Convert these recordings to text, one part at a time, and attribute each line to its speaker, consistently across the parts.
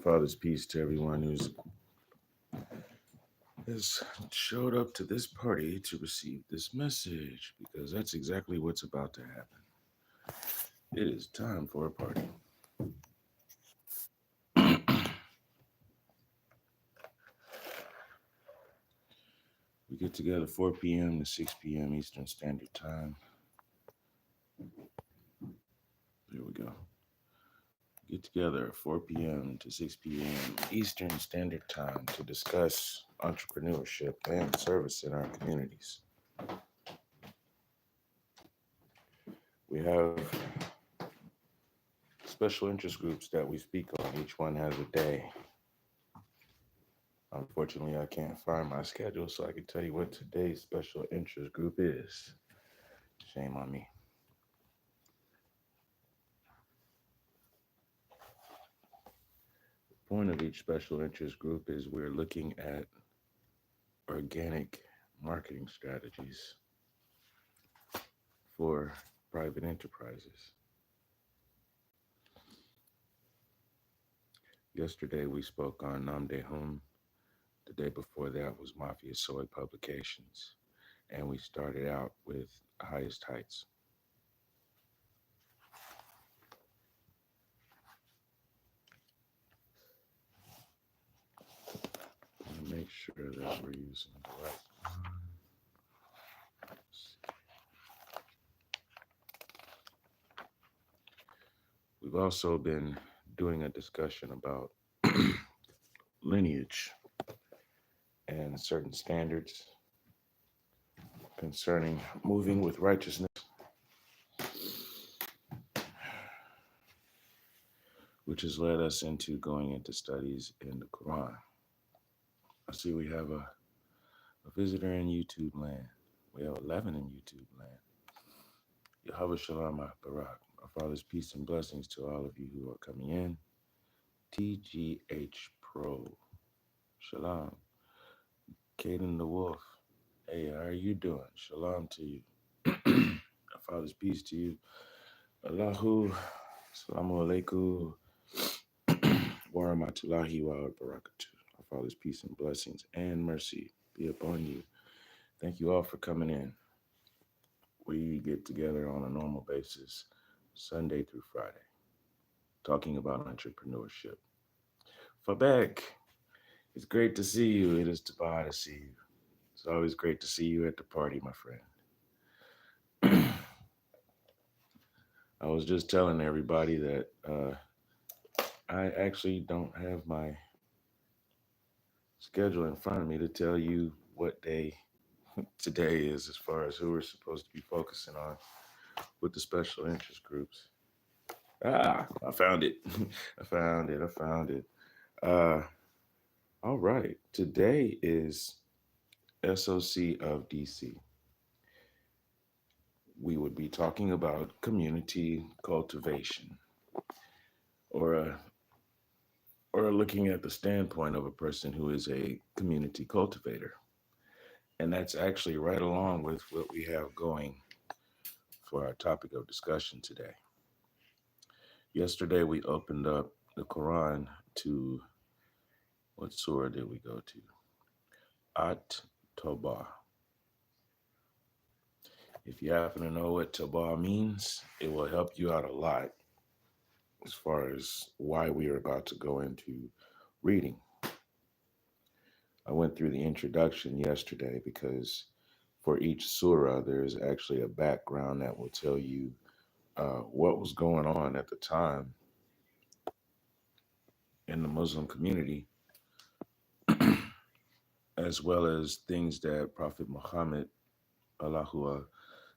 Speaker 1: Father's peace to everyone has showed up to this party to receive this message because that's exactly what's about to happen. It is time for a party. We get together 4 p.m. to 6 p.m. Eastern Standard Time. There we go. Get together 4 p.m. to 6 p.m. Eastern Standard Time to discuss entrepreneurship and service in our communities. We have special interest groups that we speak on. Each one has a day. Unfortunately, I can't find my schedule, so I can tell you what today's special interest group is. Shame on me. The point of each special interest group is we're looking at organic marketing strategies for private enterprises. Yesterday, we spoke on Namdehum. The day before that was Mafia Soy Publications. And we started out with Highest Heights. Make sure that we're using the right one. We've also been doing a discussion about lineage and certain standards concerning moving with righteousness, which has led us into going into studies in the Quran. I see we have a visitor in YouTube land. We have 11 in YouTube land. Yahweh Shalom Barak. Our Father's peace and blessings to all of you who are coming in. TGH Pro. Shalom. Caden the Wolf. Hey, how are you doing? Shalom to you. Our Father's peace to you. Allahu. Assalamu alaikum. Wa rahmatullahi wa barakatuh. Our Father's peace and blessings and mercy be upon you. Thank you all for coming in. We get together on a normal basis, Sunday through Friday, talking about entrepreneurship. Fabek, it's great to see you. It is Tabah to see you. It's always great to see you at the party, my friend. I was just telling everybody that I actually don't have my schedule in front of me to tell you what day today is as far as who we're supposed to be focusing on with the special interest groups. I found it. I found it. All right. Today is SOC of DC. We would be talking about community cultivation or looking at the standpoint of a person who is a community cultivator. And that's actually right along with what we have going for our topic of discussion today. Yesterday, we opened up the Quran to, what surah did we go to? At-Tawbah. If you happen to know what Tawbah means, it will help you out a lot as far as why we are about to go into reading. I went through the introduction yesterday because for each surah, there's actually a background that will tell you what was going on at the time in the Muslim community, as well as things that Prophet Muhammad, Allahu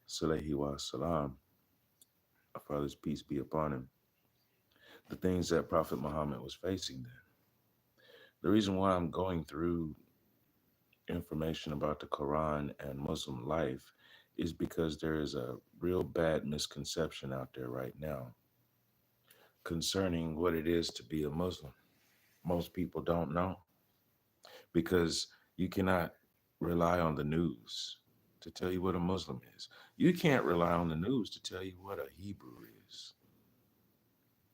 Speaker 1: Sallallahu wa Salam, our Father's peace be upon him, the things that Prophet Muhammad was facing then. The reason why I'm going through information about the Quran and Muslim life is because there is a real bad misconception out there right now concerning what it is to be a Muslim. Most people don't know because you cannot rely on the news to tell you what a Muslim is. You can't rely on the news to tell you what a Hebrew is.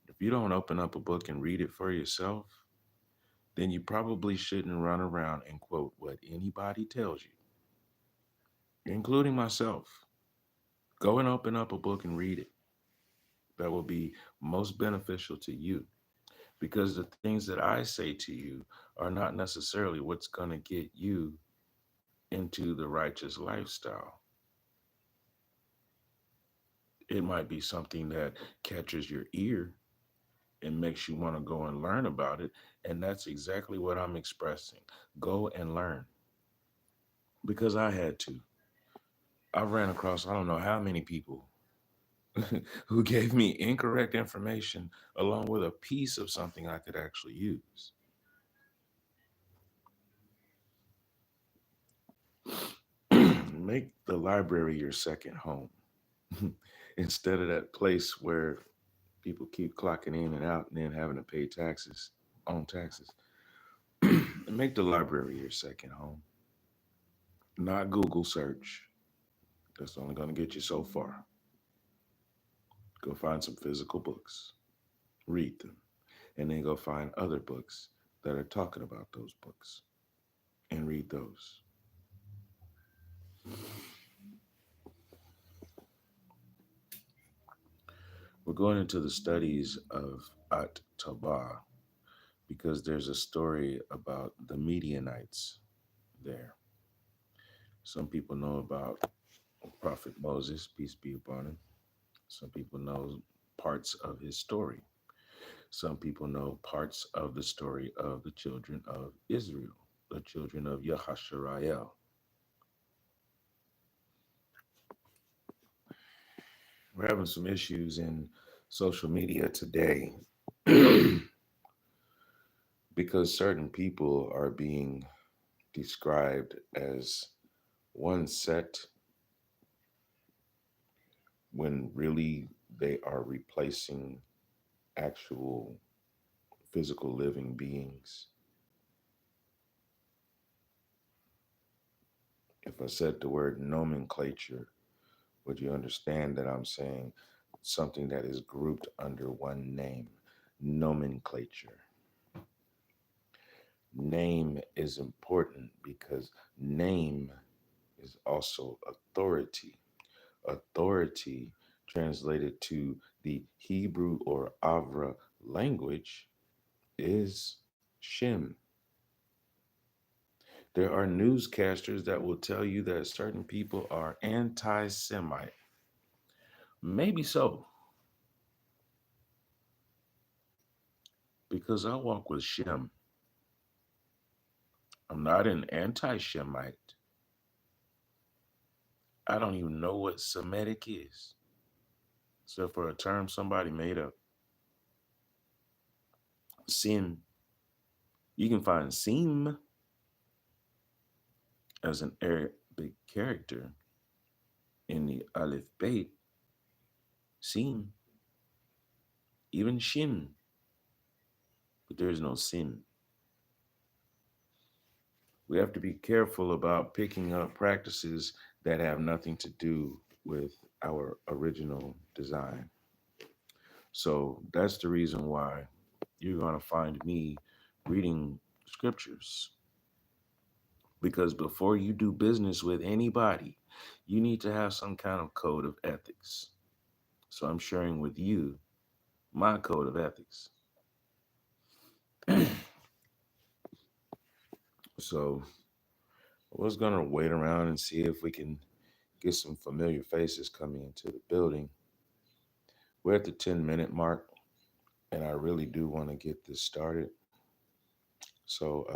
Speaker 1: If you don't open up a book and read it for yourself, then you probably shouldn't run around and quote what anybody tells you, including myself. Go and open up a book and read it. That will be most beneficial to you, because the things that I say to you are not necessarily what's going to get you into the righteous lifestyle. It might be something that catches your ear and makes you want to go and learn about it. And that's exactly what I'm expressing. Go and learn, because I had to. I ran across, I don't know how many people who gave me incorrect information along with a piece of something I could actually use. Make the library your second home instead of that place where people keep clocking in and out and then having to pay taxes on taxes. Make the library your second home, not Google search. That's only going to get you so far. Go find some physical books, read them, and then go find other books that are talking about those books and read those. We're going into the studies of at-Tawbah because there's a story about the Midianites there. Some people know about Prophet Moses, peace be upon him. Some people know parts of his story. Some people know parts of the story of the children of Israel, the children of Yahasharael. We're having some issues in social media today because certain people are being described as one set when really they are replacing actual physical living beings. If I said the word nomenclature, would you understand that I'm saying something that is grouped under one name? Nomenclature. Name is important because name is also authority. Authority, translated to the Hebrew or Avra language, is Shem. There are newscasters that will tell you that certain people are anti Semite. Maybe so, because I walk with Shem. I'm not an anti Shemite. I don't even know what Semitic is, except for a term somebody made up. Sin. You can find Sim as an Arabic character in the Aleph Beit, Sim, even Shin, but there is no Sin. We have to be careful about picking up practices that have nothing to do with our original design. So that's the reason why you're going to find me reading scriptures. Because before you do business with anybody, you need to have some kind of code of ethics. So I'm sharing with you my code of ethics. So I was going to wait around and see if we can get some familiar faces coming into the building. We're at the 10-minute mark, and I really do want to get this started. So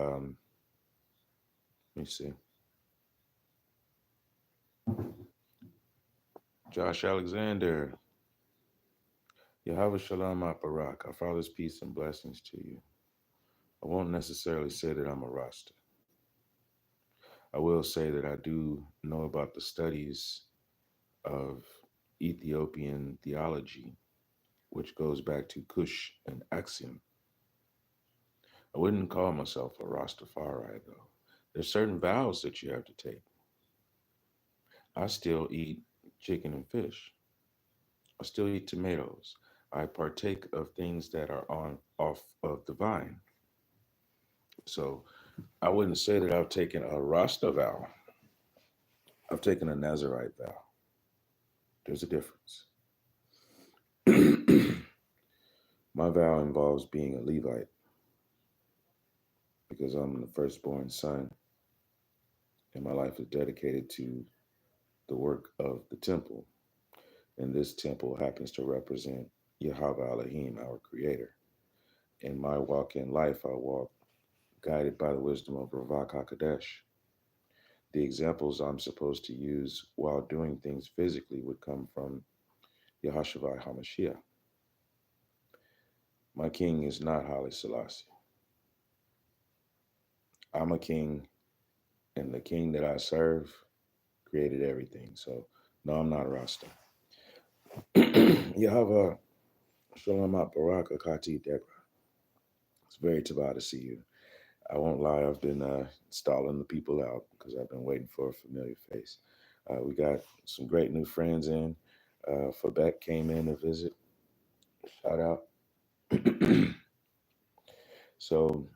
Speaker 1: let me see. Josh Alexander, Yahweh Shalom Aparak. Our Father's peace and blessings to you. I won't necessarily say that I'm a Rasta. I will say that I do know about the studies of Ethiopian theology, which goes back to Cush and Axiom. I wouldn't call myself a Rastafari, though. There's certain vows that you have to take. I still eat chicken and fish. I still eat tomatoes. I partake of things that are on off of the vine. So I wouldn't say that I've taken a Rasta vow. I've taken a Nazarite vow. There's a difference. My vow involves being a Levite because I'm the firstborn son, and my life is dedicated to the work of the temple. And this temple happens to represent Yahweh Elohim, our creator. In my walk in life, I walk guided by the wisdom of Ravak HaKadesh. The examples I'm supposed to use while doing things physically would come from Yahashua HaMashiach. My king is not Haile Selassie. I'm a king, and the king that I serve created everything. So, no, I'm not a Rasta. Yahweh Shalom Baraka Kati Deborah. It's very Tabah to see you. I won't lie, I've been stalling the people out because I've been waiting for a familiar face. We got some great new friends in. Fabek came in to visit. Shout out. So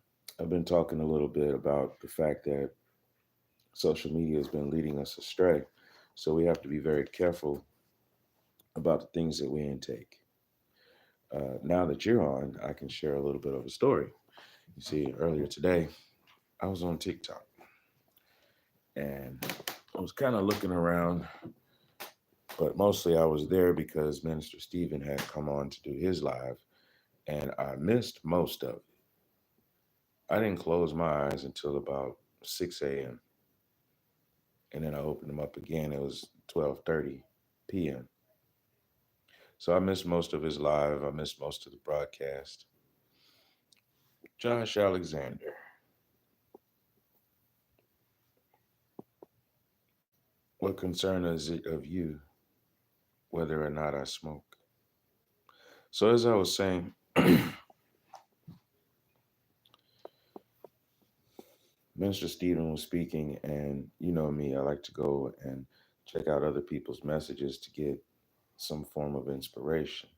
Speaker 1: I've been talking a little bit about the fact that social media has been leading us astray. So we have to be very careful about the things that we intake. Now that you're on, I can share a little bit of a story. You see, earlier today, I was on TikTok and I was kind of looking around, but mostly I was there because Minister Stephen had come on to do his live and I missed most of it. I didn't close my eyes until about 6 a.m. And then I opened them up again. It was 12:30 p.m. So I missed most of his live. I missed most of the broadcast. Josh Alexander, what concern is it of you whether or not I smoke? So as I was saying, Minister Stephen was speaking, and you know me, I like to go and check out other people's messages to get some form of inspiration.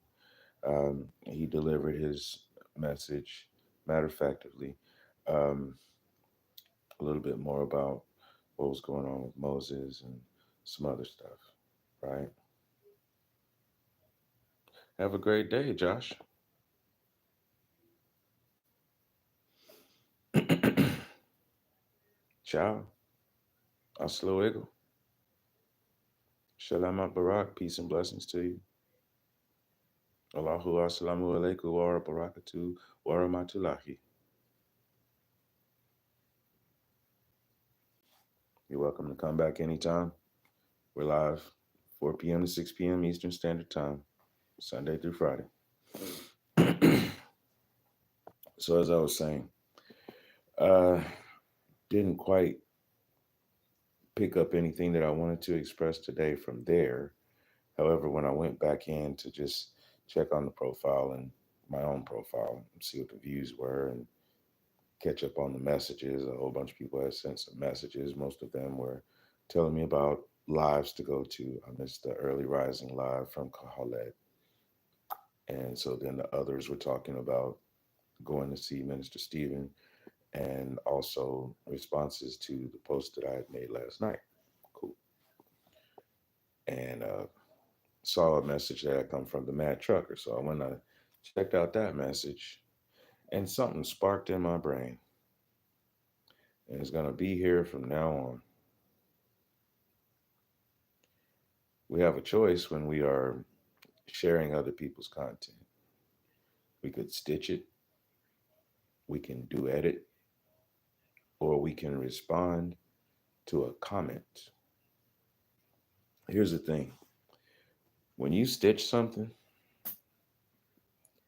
Speaker 1: He delivered his message matter of factly, um, a little bit more about what was going on with Moses and some other stuff, right? Have a great day, Josh. Ciao. Hasta luego. Shalom Barak. Peace and blessings to you. Allahu assalamu alaikum wa barakatuh wa rahmatullahi. You're welcome to come back anytime. We're live 4 p.m. to 6 p.m. Eastern Standard Time, Sunday through Friday. So as I was saying, didn't quite pick up anything that I wanted to express today from there. However, when I went back in to just check on the profile and my own profile, see what the views were and catch up on the messages, a whole bunch of people had sent some messages. Most of them were telling me about lives to go to. I missed the early rising live from Kahalet. And so then the others were talking about going to see Minister Stephen and also responses to the post that I had made last night. Cool. And saw a message that had come from the Mad Trucker. So I went and checked out that message and something sparked in my brain. And it's going to be here from now on. We have a choice when we are sharing other people's content. We could stitch it, we can do edit, or we can respond to a comment. Here's the thing. When you stitch something,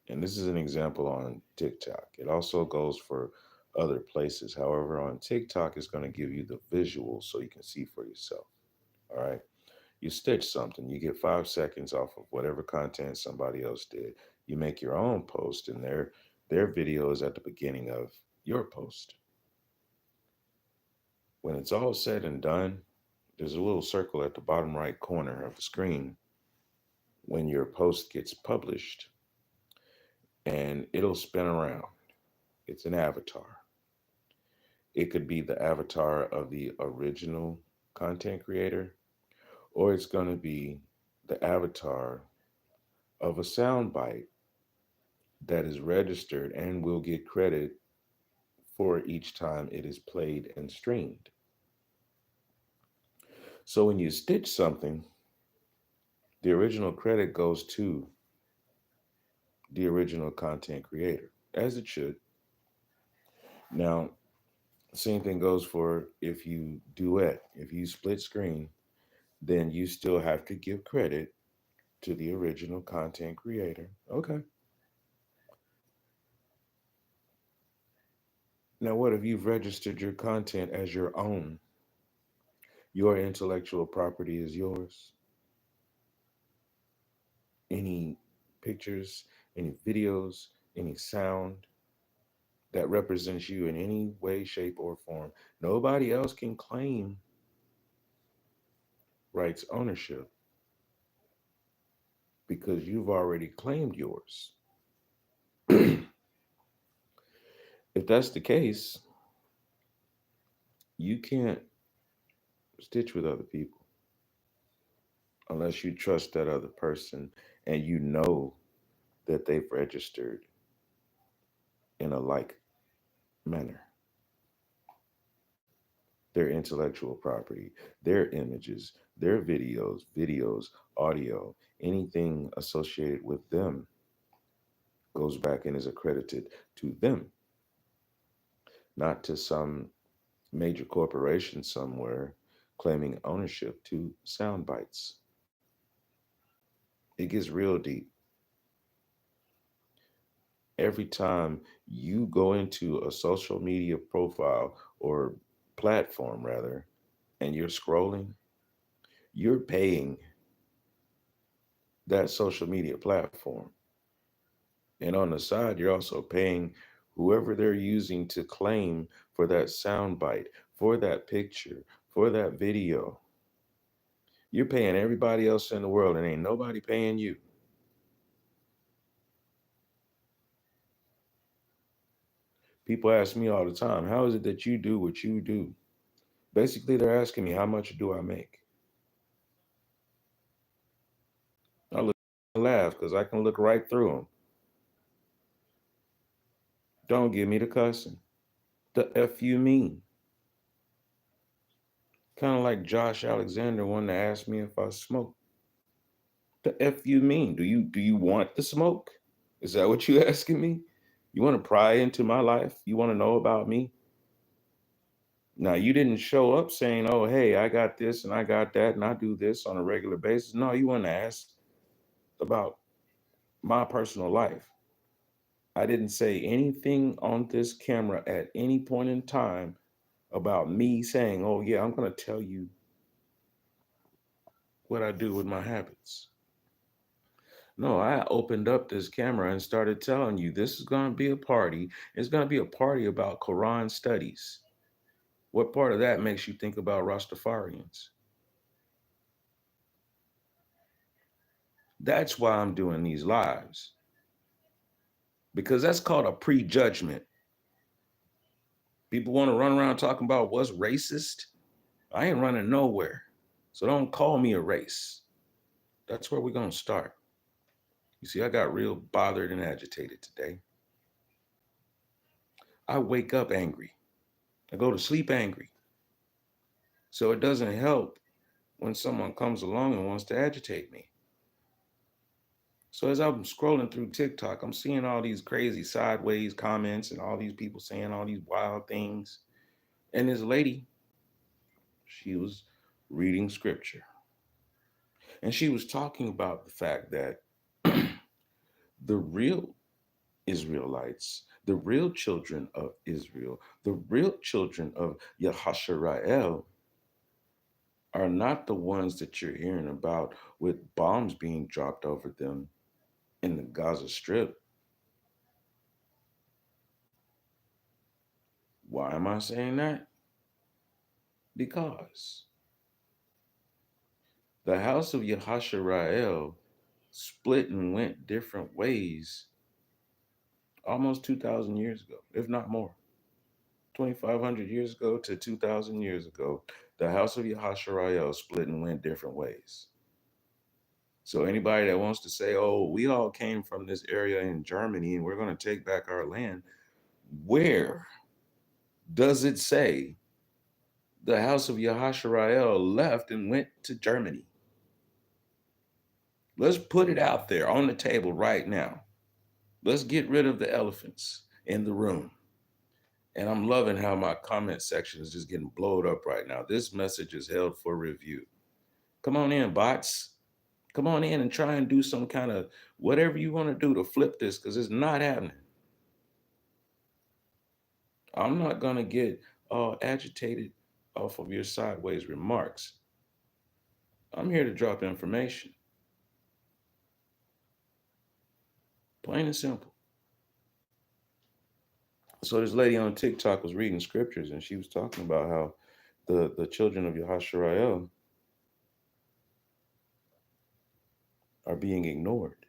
Speaker 1: and this is an example on TikTok, it also goes for other places. However, on TikTok, it's going to give you the visual so you can see for yourself. All right. You stitch something, you get 5 seconds off of whatever content somebody else did. You make your own post, and their video is at the beginning of your post. When it's all said and done, there's a little circle at the bottom right corner of the screen when your post gets published, and it'll spin around. It's an avatar. It could be the avatar of the original content creator, or it's going to be the avatar of a soundbite that is registered and will get credit for each time it is played and streamed. So when you stitch something, the original credit goes to the original content creator, as it should. Now, same thing goes for if you duet, if you split screen, then you still have to give credit to the original content creator. Okay. Now, what if you've registered your content as your own? Your intellectual property is yours. Any pictures, any videos, any sound that represents you in any way, shape, or form, nobody else can claim rights ownership because you've already claimed yours. If that's the case, you can't stitch with other people unless you trust that other person and you know that they've registered in a like manner. Their intellectual property, their images, their videos, audio, anything associated with them goes back and is accredited to them, not to some major corporation somewhere claiming ownership to sound bites. It gets real deep. Every time you go into a social media profile or platform, rather, and you're scrolling, you're paying that social media platform. And on the side, you're also paying whoever they're using to claim for that sound bite, for that picture, for that video. You're paying everybody else in the world and ain't nobody paying you. People ask me all the time, how is it that you do what you do? Basically, they're asking me, how much do I make? I look and laugh because I can look right through them. Don't give me the cussing. The F you mean? Kind of like Josh Alexander wanted to ask me if I smoke. The F you mean? Do you want the smoke? Is that what you asking me? You want to pry into my life? You want to know about me? Now you didn't show up saying, "Oh, hey, I got this and I got that and I do this on a regular basis." No, you want to ask about my personal life. I didn't say anything on this camera at any point in time about me saying, "Oh, yeah, I'm going to tell you what I do with my habits." No, I opened up this camera and started telling you this is going to be a party. It's going to be a party about Quran studies. What part of that makes you think about Rastafarians? That's why I'm doing these lives, because that's called a prejudgment. People want to run around talking about what's racist. I ain't running nowhere. So don't call me a race. That's where we're going to start. You see, I got real bothered and agitated today. I wake up angry. I go to sleep angry. So it doesn't help when someone comes along and wants to agitate me. So as I'm scrolling through TikTok, I'm seeing all these crazy sideways comments and all these people saying all these wild things. And this lady, she was reading scripture. And she was talking about the fact that the real Israelites, the real children of Israel, the real children of Yahasharael are not the ones that you're hearing about with bombs being dropped over them in the Gaza Strip. Why am I saying that? Because the house of Yahasharael split and went different ways almost 2,000 years ago, if not more. 2,500 years ago to 2,000 years ago, the house of Yahasharael split and went different ways. So anybody that wants to say, oh, we all came from this area in Germany and we're going to take back our land, where does it say the house of Yahasharael left and went to Germany? Let's put it out there on the table right now. Let's get rid of the elephants in the room. And I'm loving how my comment section is just getting blowed up right now. This message is held for review. Come on in, bots. Come on in and try and do some kind of whatever you want to do to flip this, because it's not happening. I'm not going to get all agitated off of your sideways remarks. I'm here to drop information. Plain and simple. So this lady on TikTok was reading scriptures and she was talking about how the children of Yahasharael are being ignored.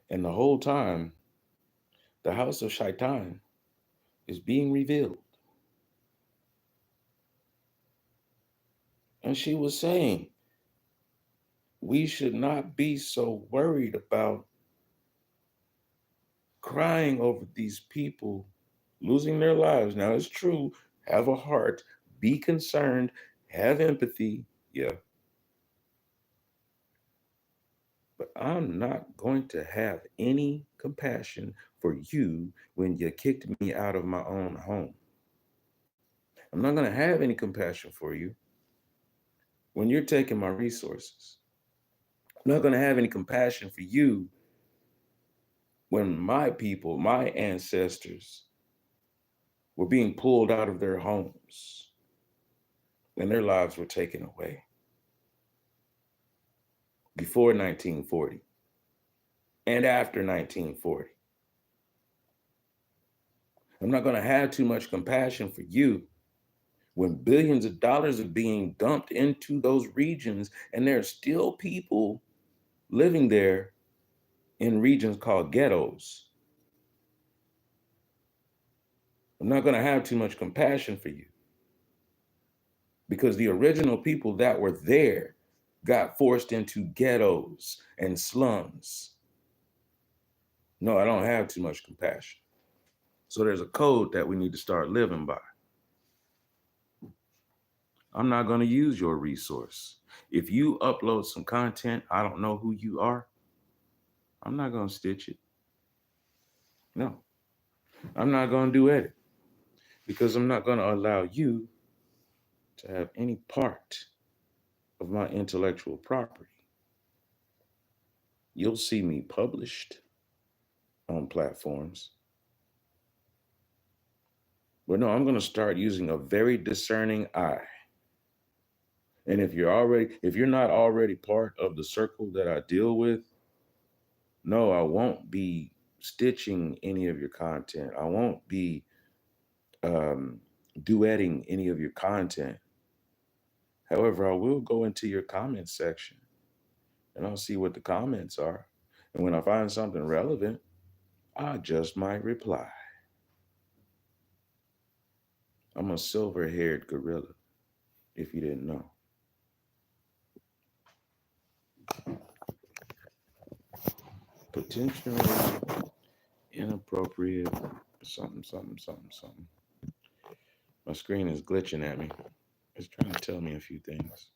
Speaker 1: And the whole time, the house of Shaitan is being revealed. And she was saying, we should not be so worried about crying over these people losing their lives. Now, it's true, have a heart, be concerned, have empathy. Yeah. But I'm not going to have any compassion for you when you kicked me out of my own home. I'm not going to have any compassion for you when you're taking my resources. I'm not going to have any compassion for you when my people, my ancestors, were being pulled out of their homes and their lives were taken away before 1940 and after 1940. I'm not going to have too much compassion for you when billions of dollars are being dumped into those regions and there are still people living there in regions called ghettos. I'm not going to have too much compassion for you because the original people that were there got forced into ghettos and slums. No, I don't have too much compassion. So there's a code that we need to start living by. I'm not going to use your resource. If you upload some content, I don't know who you are, I'm not going to stitch it. No, I'm not going to do edit because I'm not going to allow you to have any part of my intellectual property. You'll see me published on platforms. But no, I'm going to start using a very discerning eye. And if you're not already part of the circle that I deal with, no, I won't be stitching any of your content. I won't be duetting any of your content. However, I will go into your comment section and I'll see what the comments are. And when I find something relevant, I just might reply. I'm a silver-haired gorilla, if you didn't know. Potentially inappropriate, something. My screen is glitching at me. It's trying to tell me a few things.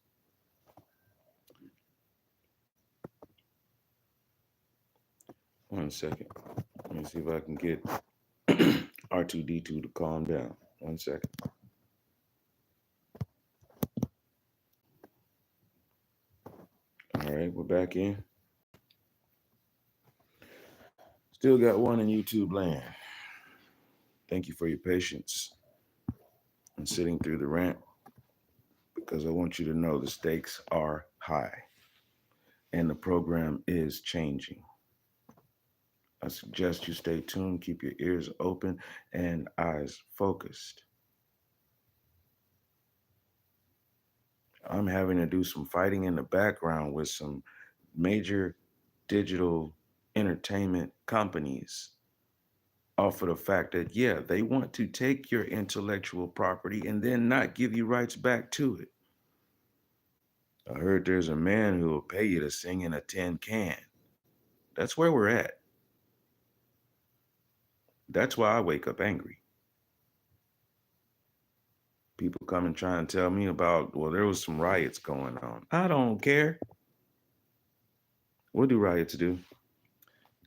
Speaker 1: One second. Let me see if I can get R2D2 to calm down. 1 second. All right, we're back in. Still got one in YouTube land. Thank you for your patience and sitting through the rant because I want you to know the stakes are high and the program is changing. I suggest you stay tuned, keep your ears open and eyes focused. I'm having to do some fighting in the background with some major digital entertainment companies off of the fact that, yeah, they want to take your intellectual property and then not give you rights back to it. I heard there's a man who will pay you to sing in a tin can. That's where we're at. That's why I wake up angry. People come and try and tell me about, well, there was some riots going on. I don't care. What do riots do?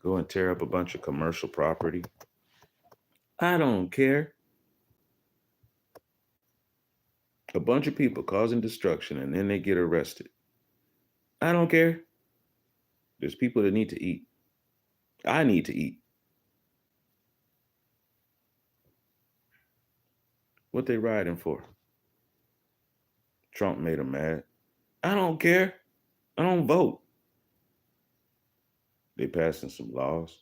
Speaker 1: Go and tear up a bunch of commercial property? I don't care. A bunch of people causing destruction and then they get arrested. I don't care. There's people that need to eat. I need to eat. What they rioting for? Trump made them mad. I don't care. I don't vote. They passing some laws.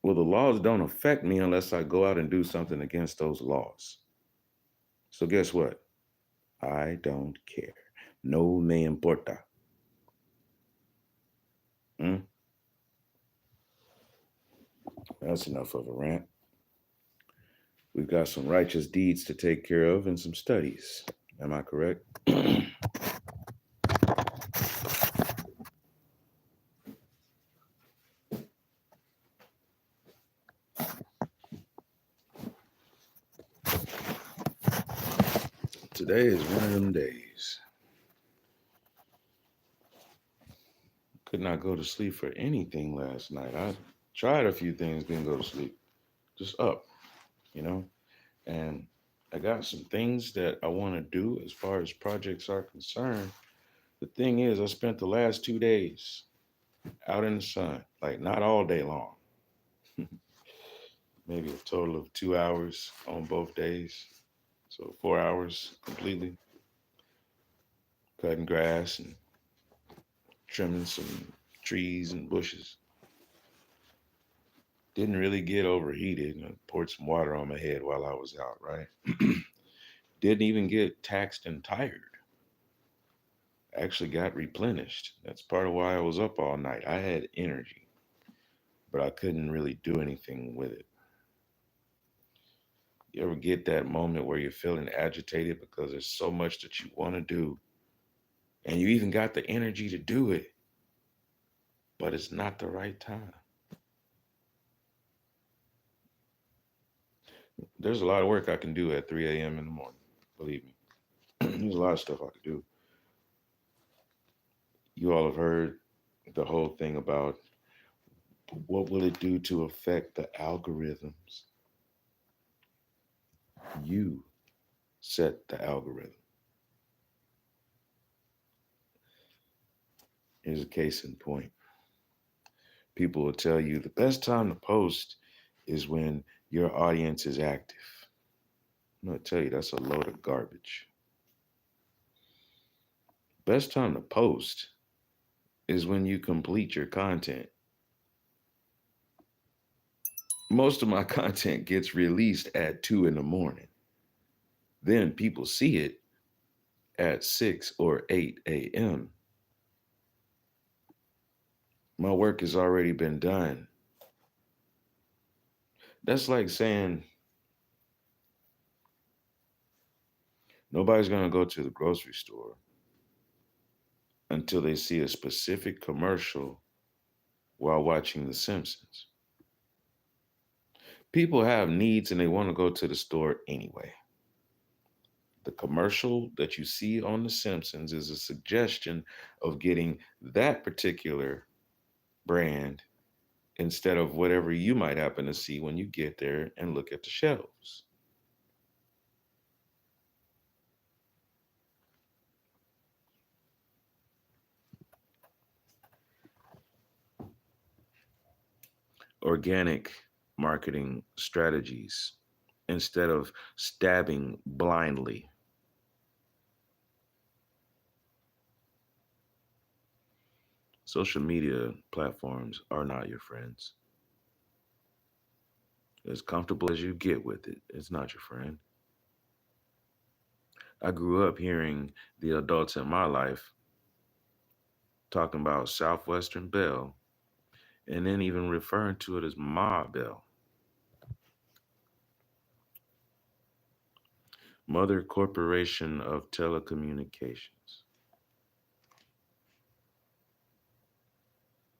Speaker 1: Well, the laws don't affect me unless I go out and do something against those laws. So guess what? I don't care. No me importa. Mm? That's enough of a rant. We've got some righteous deeds to take care of and some studies. Am I correct? Today is one of them days. Could not go to sleep for anything last night. I tried a few things, didn't go to sleep. Just up, you know? And I got some things that I want to do as far as projects are concerned. The thing is, I spent the last 2 days out in the sun, like not all day long. Maybe a total of 2 hours on both days. So 4 hours completely cutting grass and trimming some trees and bushes. Didn't really get overheated. I poured some water on my head while I was out, right? Didn't even get taxed and tired. Actually got replenished. That's part of why I was up all night. I had energy, but I couldn't really do anything with it. You ever get that moment where you're feeling agitated because there's so much that you want to do and you even got the energy to do it, but it's not the right time? There's a lot of work I can do at 3 a.m. in the morning, believe me. There's a lot of stuff I could do. You all have heard the whole thing about what will it do to affect the algorithms? You set the algorithm. Here's a case in point. People will tell you the best time to post is when your audience is active. I'm going to tell you that's a load of garbage. Best time to post is when you complete your content. Most of my content gets released at 2 in the morning. Then people see it at 6 or 8 a.m. My work has already been done. That's like saying nobody's going to go to the grocery store until they see a specific commercial while watching The Simpsons. People have needs and they want to go to the store anyway. The commercial that you see on The Simpsons is a suggestion of getting that particular brand instead of whatever you might happen to see when you get there and look at the shelves. Organic marketing strategies instead of stabbing blindly. Social media platforms are not your friends. As comfortable as you get with it, it's not your friend. I grew up hearing the adults in my life talking about Southwestern Bell and then even referring to it as Ma Bell. Mother Corporation of Telecommunications.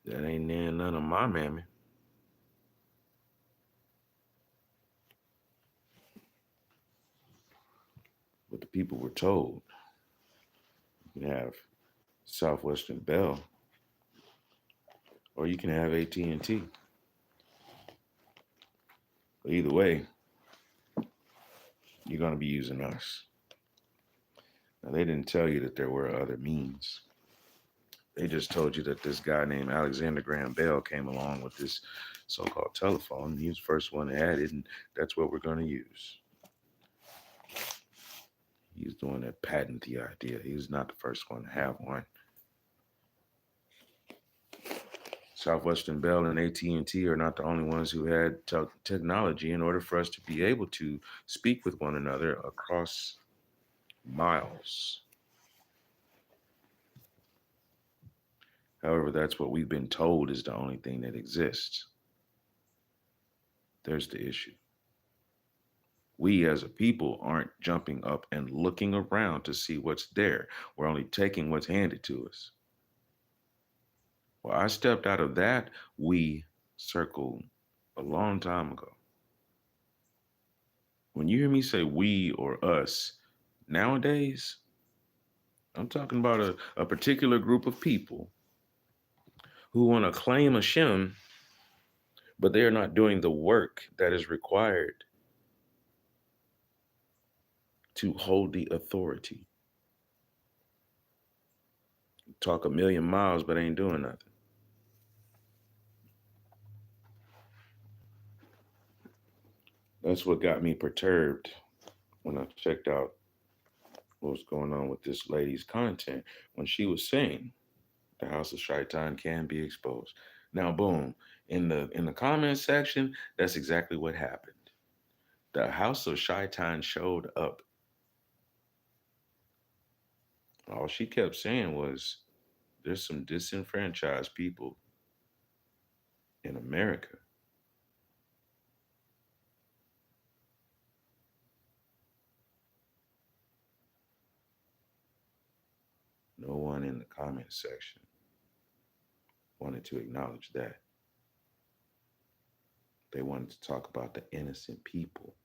Speaker 1: That ain't none of my mammy. But the people were told you can have Southwestern Bell or you can have AT&T. But either way, you're going to be using us. Now, they didn't tell you that there were other means. They just told you that this guy named Alexander Graham Bell came along with this so-called telephone. He was the first one to add it, and that's what we're going to use. He's the one that patented the idea. He was not the first one to have one. Southwestern Bell and AT&T are not the only ones who had technology in order for us to be able to speak with one another across miles. However, that's what we've been told is the only thing that exists. There's the issue. We as a people aren't jumping up and looking around to see what's there. We're only taking what's handed to us. Well, I stepped out of that we circle a long time ago. When you hear me say we or us, nowadays, I'm talking about a particular group of people who want to claim Hashem, but they are not doing the work that is required to hold the authority. Talk a million miles, but ain't doing nothing. That's what got me perturbed when I checked out what was going on with this lady's content when she was saying the House of Shaitan can be exposed. Now, boom, in the comment section, that's exactly what happened. The House of Shaitan showed up. All she kept saying was, there's some disenfranchised people in America. No one in the comment section wanted to acknowledge that. They wanted to talk about the innocent people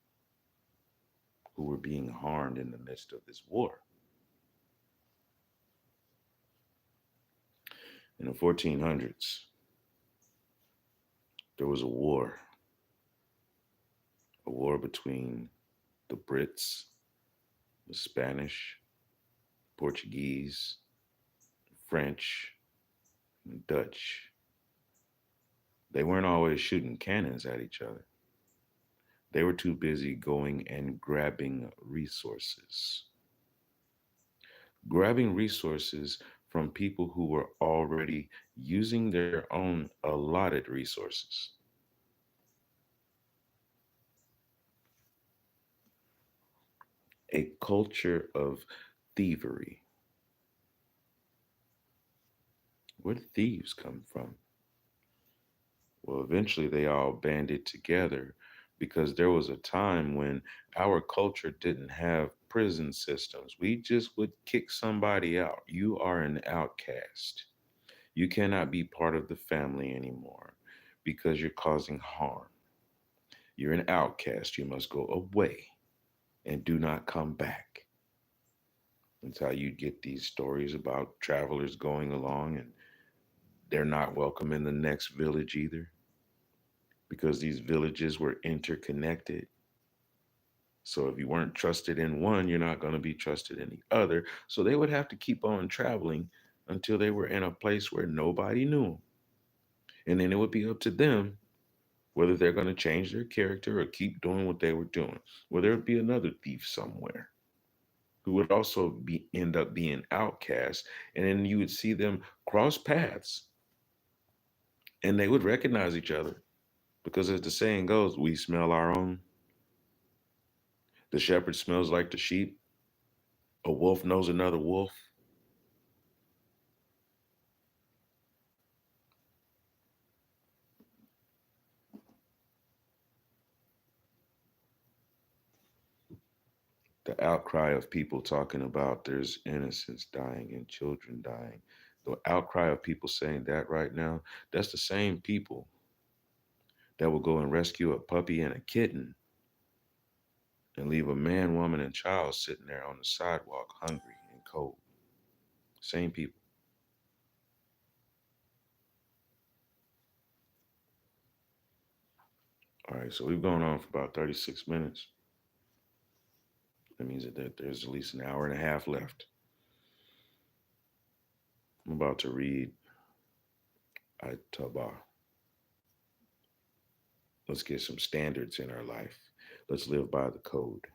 Speaker 1: who were being harmed in the midst of this war. In the 1400s, there was a war between the Brits, the Spanish, Portuguese, French, and Dutch. They weren't always shooting cannons at each other. They were too busy going and grabbing resources. Grabbing resources from people who were already using their own allotted resources. A culture of thievery. Where did thieves come from? Well, eventually they all banded together because there was a time when our culture didn't have prison systems. We just would kick somebody out. You are an outcast. You cannot be part of the family anymore because you're causing harm. You're an outcast. You must go away and do not come back. That's how you get these stories about travelers going along and they're not welcome in the next village either because these villages were interconnected. So if you weren't trusted in one, you're not going to be trusted in the other. So they would have to keep on traveling until they were in a place where nobody knew them. And then it would be up to them whether they're going to change their character or keep doing what they were doing. Well, there would be another thief somewhere who would also end up being outcast. And then you would see them cross paths and they would recognize each other because as the saying goes, we smell our own. The shepherd smells like the sheep. A wolf knows another wolf. The The outcry of people talking about there's innocents dying and children dying, the outcry of people saying that right now, that's the same people that will go and rescue a puppy and a kitten and leave a man, woman, and child sitting there on the sidewalk hungry and cold. Same people. All right, so we've gone on for about 36 minutes. That means that there's at least an hour and a half left. I'm about to read at-Tawbah. Let's get some standards in our life. Let's live by the code.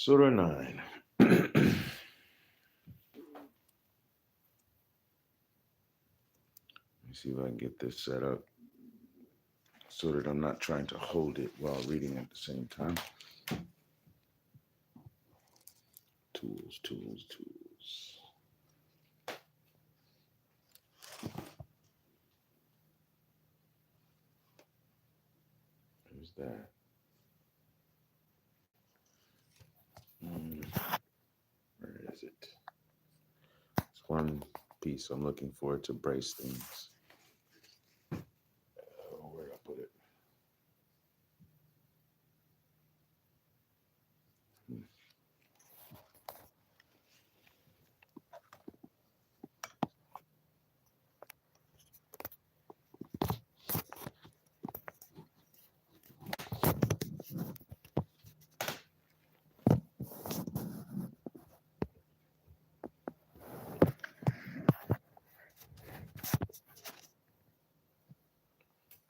Speaker 1: Surah 9. Let me see if I can get this set up so that I'm not trying to hold it while reading at the same time. Tools, tools, tools. Who's that? Where is it? It's one piece I'm looking for to brace things. Oh, where did I put it?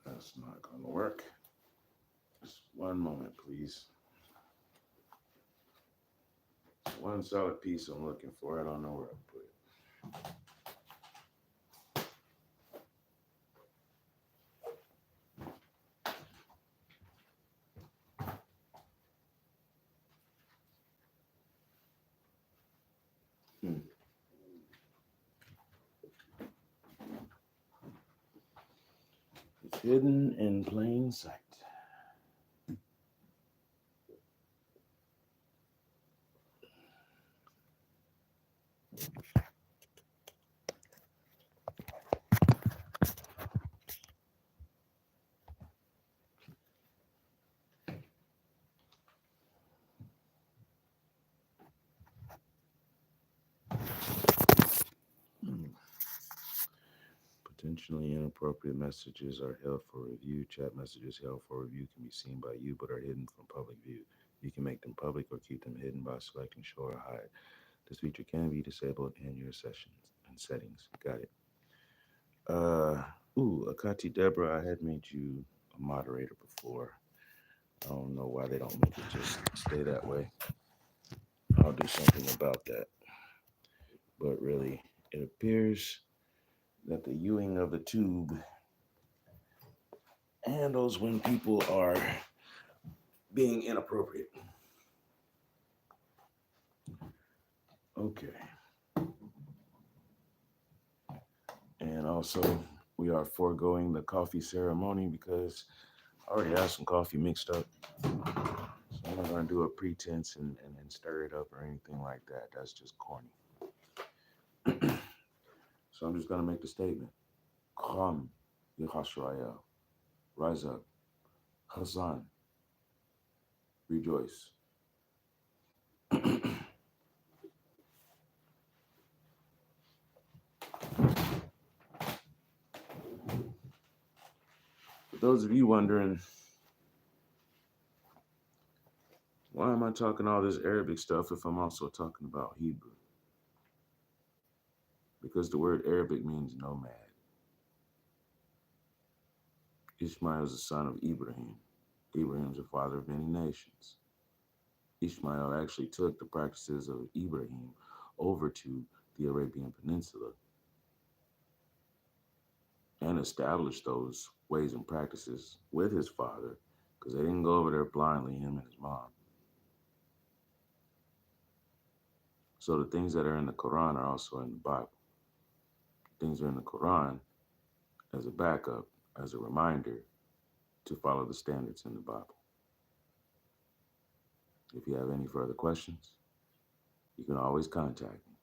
Speaker 1: That's not going to work. Just one moment, please. One solid piece I'm looking for. I don't know where I put it. It's hidden in plain sight. Potentially inappropriate messages are held for review. Chat messages held for review can be seen by you but are hidden from public view. You can make them public or keep them hidden by selecting show or hide. This feature can be disabled in your sessions and settings. Got it. Akati Deborah, I had made you a moderator before. I don't know why they don't make it just stay that way. I'll do something about that. But really, it appears that the Ewing of the tube handles when people are being inappropriate. Okay. And also, we are foregoing the coffee ceremony because I already have some coffee mixed up. So I'm not going to do a pretense and stir it up or anything like that. That's just corny. So I'm just going to make the statement. Kham Yahashraya. Rise up. Hazan. Rejoice. For those of you wondering, why am I talking all this Arabic stuff if I'm also talking about Hebrew? Because the word Arabic means nomad. Ishmael is the son of Ibrahim. Ibrahim is the father of many nations. Ishmael actually took the practices of Ibrahim over to the Arabian Peninsula and established those ways and practices with his father, because they didn't go over there blindly, him and his mom. So the things that are in the Quran are also in the Bible. Things are in the Quran as a backup, as a reminder to follow the standards in the Bible. If you have any further questions, you can always contact me.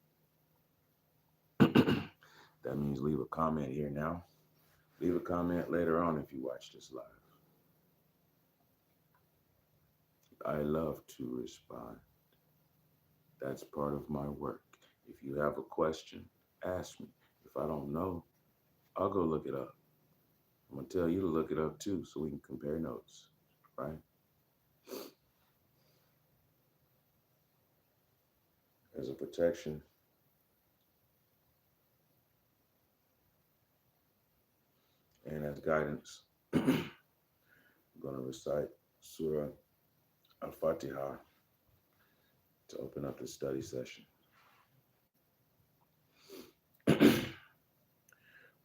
Speaker 1: That means leave a comment here now. Leave a comment later on if you watch this live. I love to respond. That's part of my work. If you have a question, ask me. If I don't know, I'll go look it up. I'm going to tell you to look it up too so we can compare notes, right? As a protection, and as guidance, I'm going to recite Surah Al-Fatiha to open up the study session.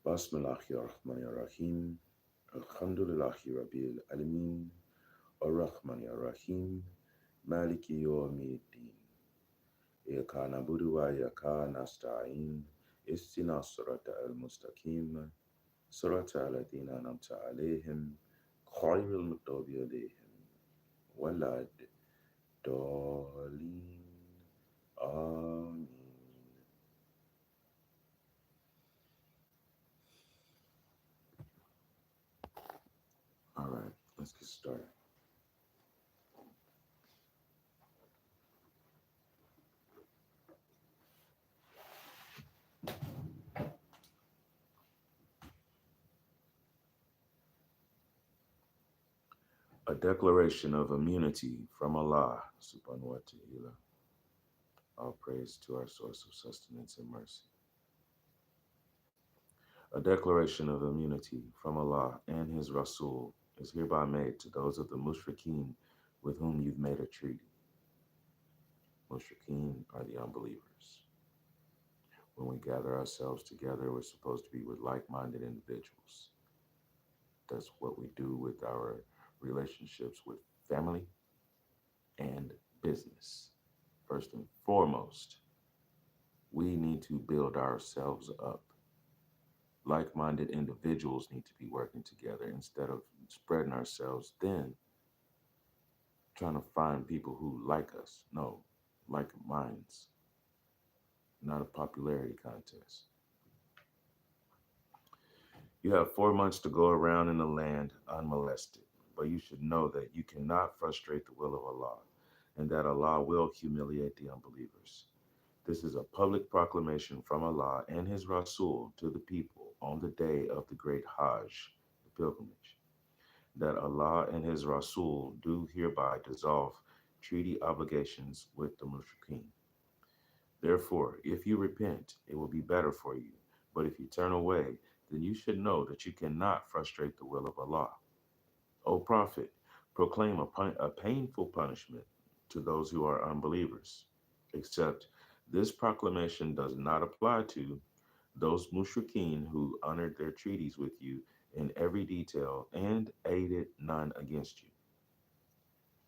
Speaker 1: Bismillahirrahmanirrahim. Alhamdulillahi Rabbil Alamin. Ar-Rahmanirrahim. Maliki Yawmiddin. Iyyaka na'budu wa iyyaka nasta'in. Ihdinas siratal mustaqim. Siratal ladzina an'amta 'alaihim ghayril maghdubi 'alaihim waladdallin. Amin. All right, let's get started. A declaration of immunity from Allah subhanahu wa ta'ala. All praise to our source of sustenance and mercy. A declaration of immunity from Allah and His Rasul is hereby made to those of the mushrikeen with whom you've made a treaty. Mushrikeen are the unbelievers. When we gather ourselves together, we're supposed to be with like-minded individuals. That's what we do with our relationships with family and business. First and foremost, we need to build ourselves up. Like-minded individuals need to be working together instead of spreading ourselves thin, trying to find people who like us. No, like minds, not a popularity contest. You have 4 months to go around in the land unmolested, but you should know that you cannot frustrate the will of Allah, and that Allah will humiliate the unbelievers. This is a public proclamation from Allah and His Rasul to the people on the day of the great Hajj, the pilgrimage, that Allah and His Rasul do hereby dissolve treaty obligations with the mushrikeen. Therefore, if you repent, it will be better for you. But if you turn away, then you should know that you cannot frustrate the will of Allah. O Prophet, proclaim a painful punishment to those who are unbelievers, except this proclamation does not apply to those mushrikeen who honored their treaties with you in every detail and aided none against you.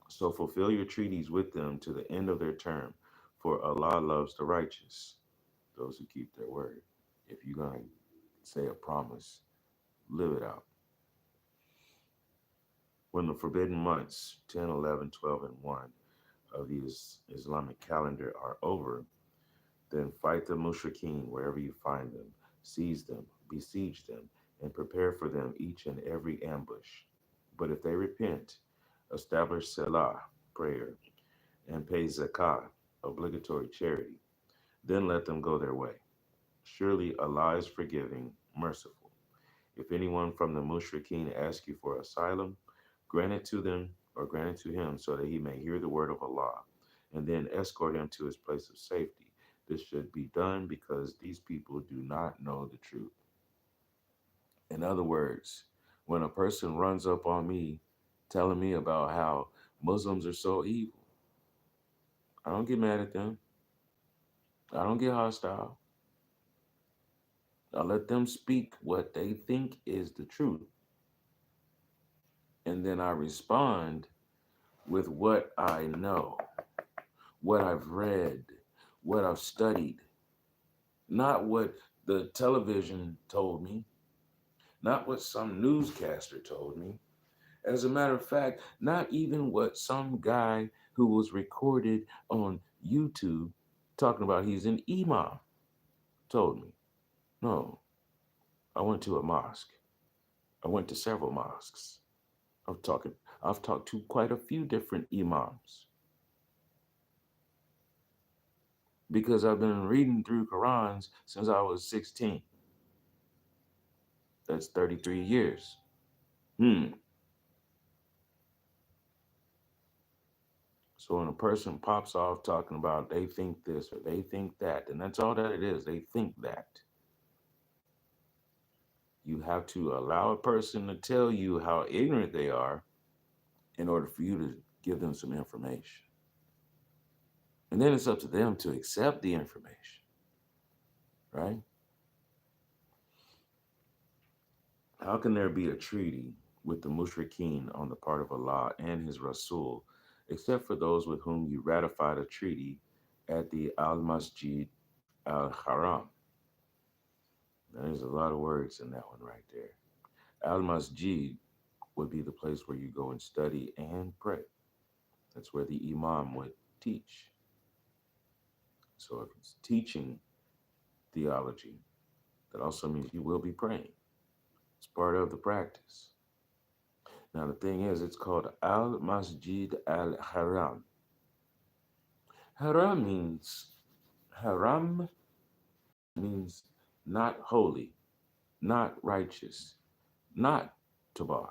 Speaker 1: So fulfill your treaties with them to the end of their term, for Allah loves the righteous, those who keep their word. If you're going to say a promise, live it out. When the forbidden months, 10, 11, 12, and 1 of the Islamic calendar are over, then fight the mushrikeen wherever you find them, seize them, besiege them, and prepare for them each and every ambush. But if they repent, establish salah, prayer, and pay zakah, obligatory charity, then let them go their way. Surely Allah is forgiving, merciful. If anyone from the mushrikeen asks you for asylum, grant it to them or grant it to him so that he may hear the word of Allah, and then escort him to his place of safety. This should be done because these people do not know the truth. In other words, when a person runs up on me telling me about how Muslims are so evil, I don't get mad at them. I don't get hostile. I let them speak what they think is the truth. And then I respond with what I know, what I've read, what I've studied, not what the television told me, not what some newscaster told me. As a matter of fact, not even what some guy who was recorded on YouTube talking about he's an imam told me. No, I went to a mosque. I went to several mosques. I'm talking, I've talked to quite a few different imams because I've been reading through Qurans since I was 16. That's 33 years. Hmm. So when a person pops off talking about they think this or they think that, and that's all that it is, they think that. You have to allow a person to tell you how ignorant they are in order for you to give them some information. And then it's up to them to accept the information, right? How can there be a treaty with the mushrikeen on the part of Allah and His Rasul, except for those with whom you ratified a treaty at the Al-Masjid Al-Haram? There's a lot of words in that one right there. Al-Masjid would be the place where you go and study and pray. That's where the Imam would teach. So if it's teaching theology, that also means you will be praying. It's part of the practice. Now the thing is, it's called Al Masjid Al Haram. Haram means haram means not holy, not righteous, not Tawbah.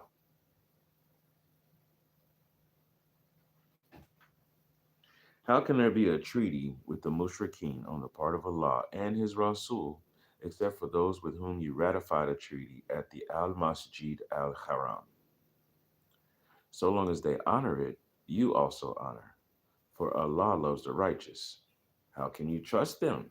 Speaker 1: How can there be a treaty with the mushrikeen on the part of Allah and His Rasul, except for those with whom you ratified a treaty at the Al Masjid Al Haram? So long as they honor it, you also honor. For Allah loves the righteous. How can you trust them?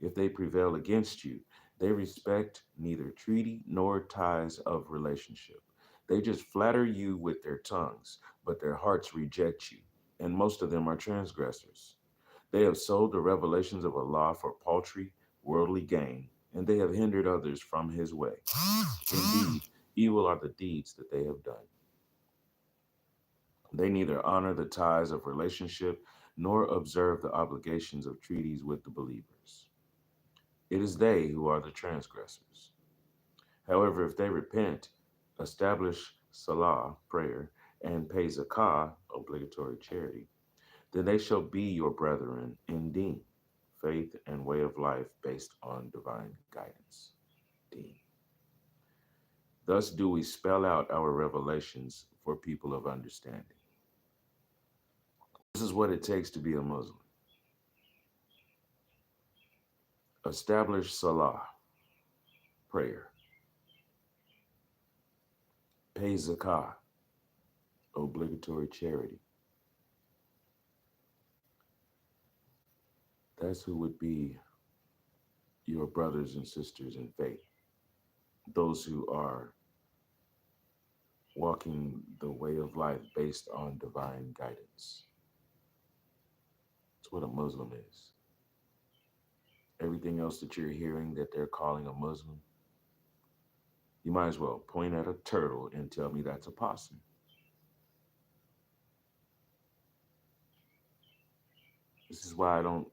Speaker 1: If they prevail against you, they respect neither treaty nor ties of relationship. They just flatter you with their tongues, but their hearts reject you, and most of them are transgressors. They have sold the revelations of Allah for paltry, worldly gain, and they have hindered others from His way. Indeed, evil are the deeds that they have done. They neither honor the ties of relationship nor observe the obligations of treaties with the believers. It is they who are the transgressors. However, if they repent, establish salah, prayer, and pay zakah, obligatory charity, then they shall be your brethren in deen, faith and way of life based on divine guidance. Deen. Thus do we spell out our revelations for people of understanding. This is what it takes to be a Muslim. Establish salah, prayer, pay zakah, obligatory charity. That's who would be your brothers and sisters in faith, those who are walking the way of life based on divine guidance. That's what a Muslim is. Everything else that you're hearing that they're calling a Muslim, you might as well point at a turtle and tell me that's a possum. This is why I don't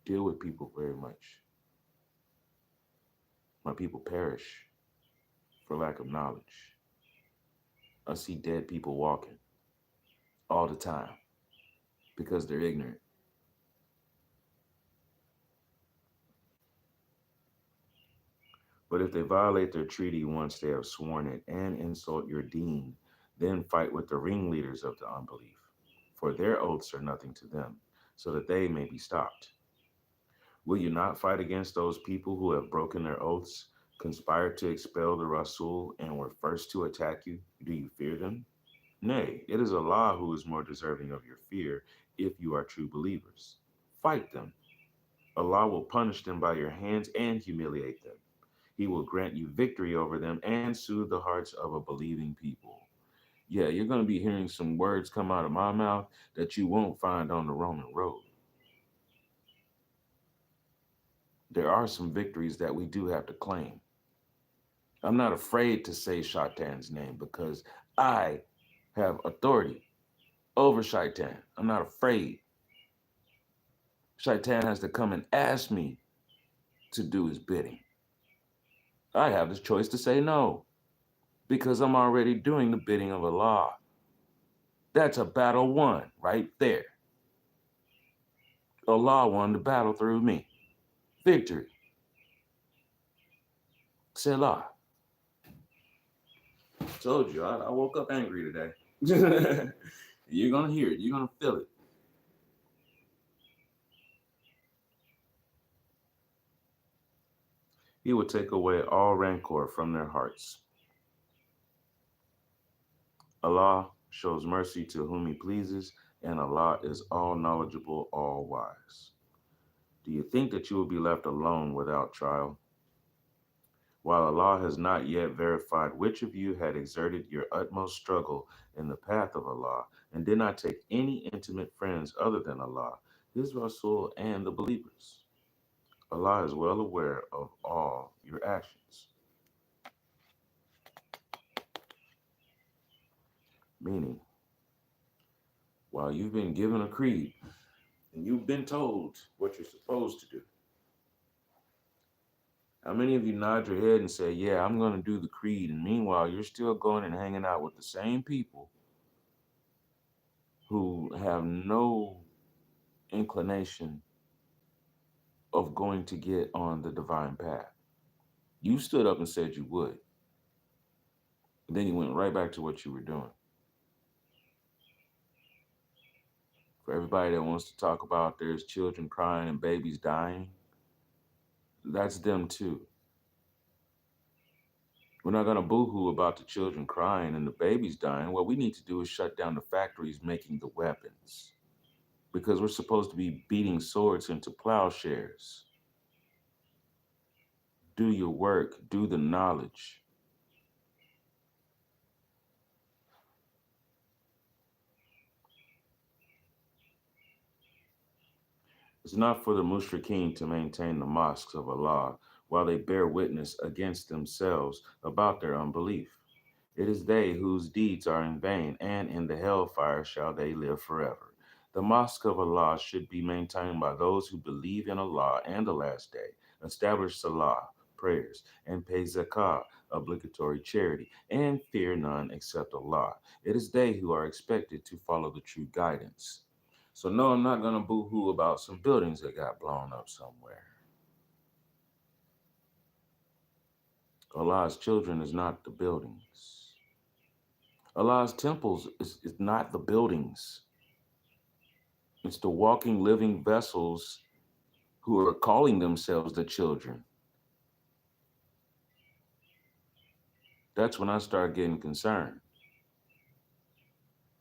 Speaker 1: deal with people very much. My people perish for lack of knowledge. I see dead people walking all the time because they're ignorant. But if they violate their treaty once they have sworn it and insult your deen, then fight with the ringleaders of the unbelief, for their oaths are nothing to them, so that they may be stopped. Will you not fight against those people who have broken their oaths, conspired to expel the Rasul, and were first to attack you? Do you fear them? Nay, it is Allah who is more deserving of your fear if you are true believers. Fight them. Allah will punish them by your hands and humiliate them. He will grant you victory over them and soothe the hearts of a believing people. Yeah, you're going to be hearing some words come out of my mouth that you won't find on the Roman road. There are some victories that we do have to claim. I'm not afraid to say Shaitan's name because I have authority over Shaitan. I'm not afraid. Shaitan has to come and ask me to do his bidding. I have this choice to say no because I'm already doing the bidding of Allah. That's a battle won right there. Allah won the battle through me. Victory. Selah. Told you, I woke up angry today. You're going to hear it. You're going to feel it. He will take away all rancor from their hearts. Allah shows mercy to whom he pleases, and Allah is all knowledgeable, all wise. Do you think that you will be left alone without trial? While Allah has not yet verified which of you had exerted your utmost struggle in the path of Allah and did not take any intimate friends other than Allah, His Rasul, and the believers. Allah is well aware of all your actions. Meaning, while you've been given a creed and you've been told what you're supposed to do, how many of you nod your head and say, yeah, I'm going to do the creed, and meanwhile, you're still going and hanging out with the same people who have no inclination of going to get on the divine path? You stood up and said you would. But then you went right back to what you were doing. For everybody that wants to talk about there's children crying and babies dying, that's them too. We're not going to boo-hoo about the children crying and the babies dying. What we need to do is shut down the factories making the weapons, because we're supposed to be beating swords into plowshares. Do your work, do the knowledge. It's not for the mushrikeen to maintain the mosques of Allah while they bear witness against themselves about their unbelief. It is they whose deeds are in vain, and in the hellfire shall they live forever. The mosque of Allah should be maintained by those who believe in Allah and the last day, establish salah, prayers, and pay zakah, obligatory charity, and fear none except Allah. It is they who are expected to follow the true guidance. So no, I'm not going to boo-hoo about some buildings that got blown up somewhere. Allah's children is not the buildings. Allah's temples is not the buildings. It's the walking, living vessels who are calling themselves the children. That's when I start getting concerned.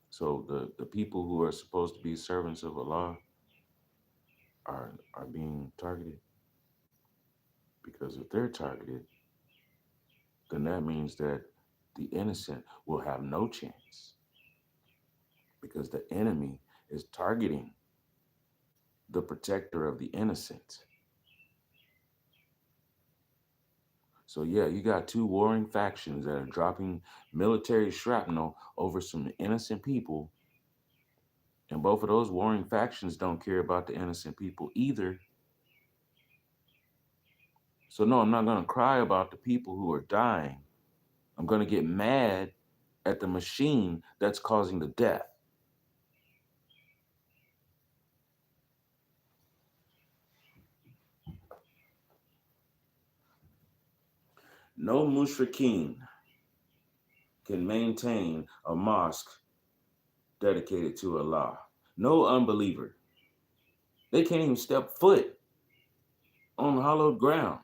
Speaker 1: So the people who are supposed to be servants of Allah are being targeted. Because if they're targeted, then that means that the innocent will have no chance. Because the enemy is targeting the protector of the innocent. So yeah, you got two warring factions that are dropping military shrapnel over some innocent people. And both of those warring factions don't care about the innocent people either. So no, I'm not going to cry about the people who are dying. I'm going to get mad at the machine that's causing the death. No mushrikeen can maintain a mosque dedicated to Allah. No unbeliever. They can't even step foot on hallowed ground.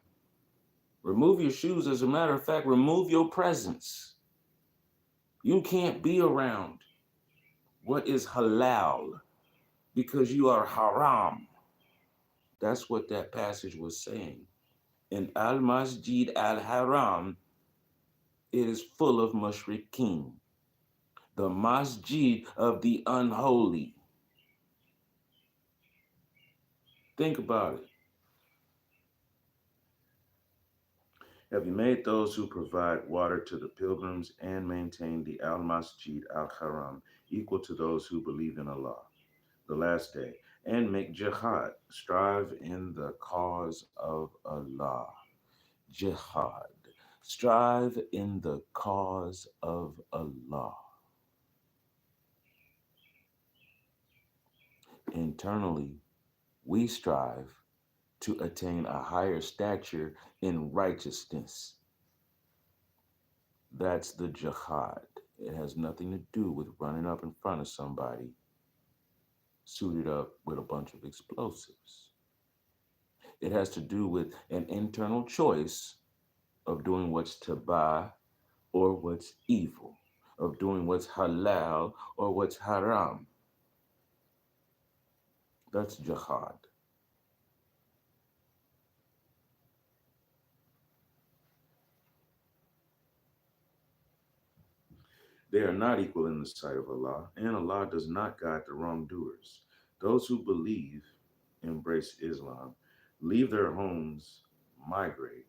Speaker 1: Remove your shoes. As a matter of fact, remove your presence. You can't be around what is halal because you are haram. That's what that passage was saying. In Al-Masjid al-Haram, it is full of mushrikeen, the masjid of the unholy. Think about it. Have you made those who provide water to the pilgrims and maintain the Al-Masjid al-Haram equal to those who believe in Allah, the last day, and make jihad, strive in the cause of Allah? Jihad, strive in the cause of Allah. Internally, we strive to attain a higher stature in righteousness. That's the jihad. It has nothing to do with running up in front of somebody suited up with a bunch of explosives. It has to do with an internal choice of doing what's tabah or what's evil, of doing what's halal or what's haram. That's jihad. They are not equal in the sight of Allah, and Allah does not guide the wrongdoers. Those who believe, embrace Islam, leave their homes, migrate,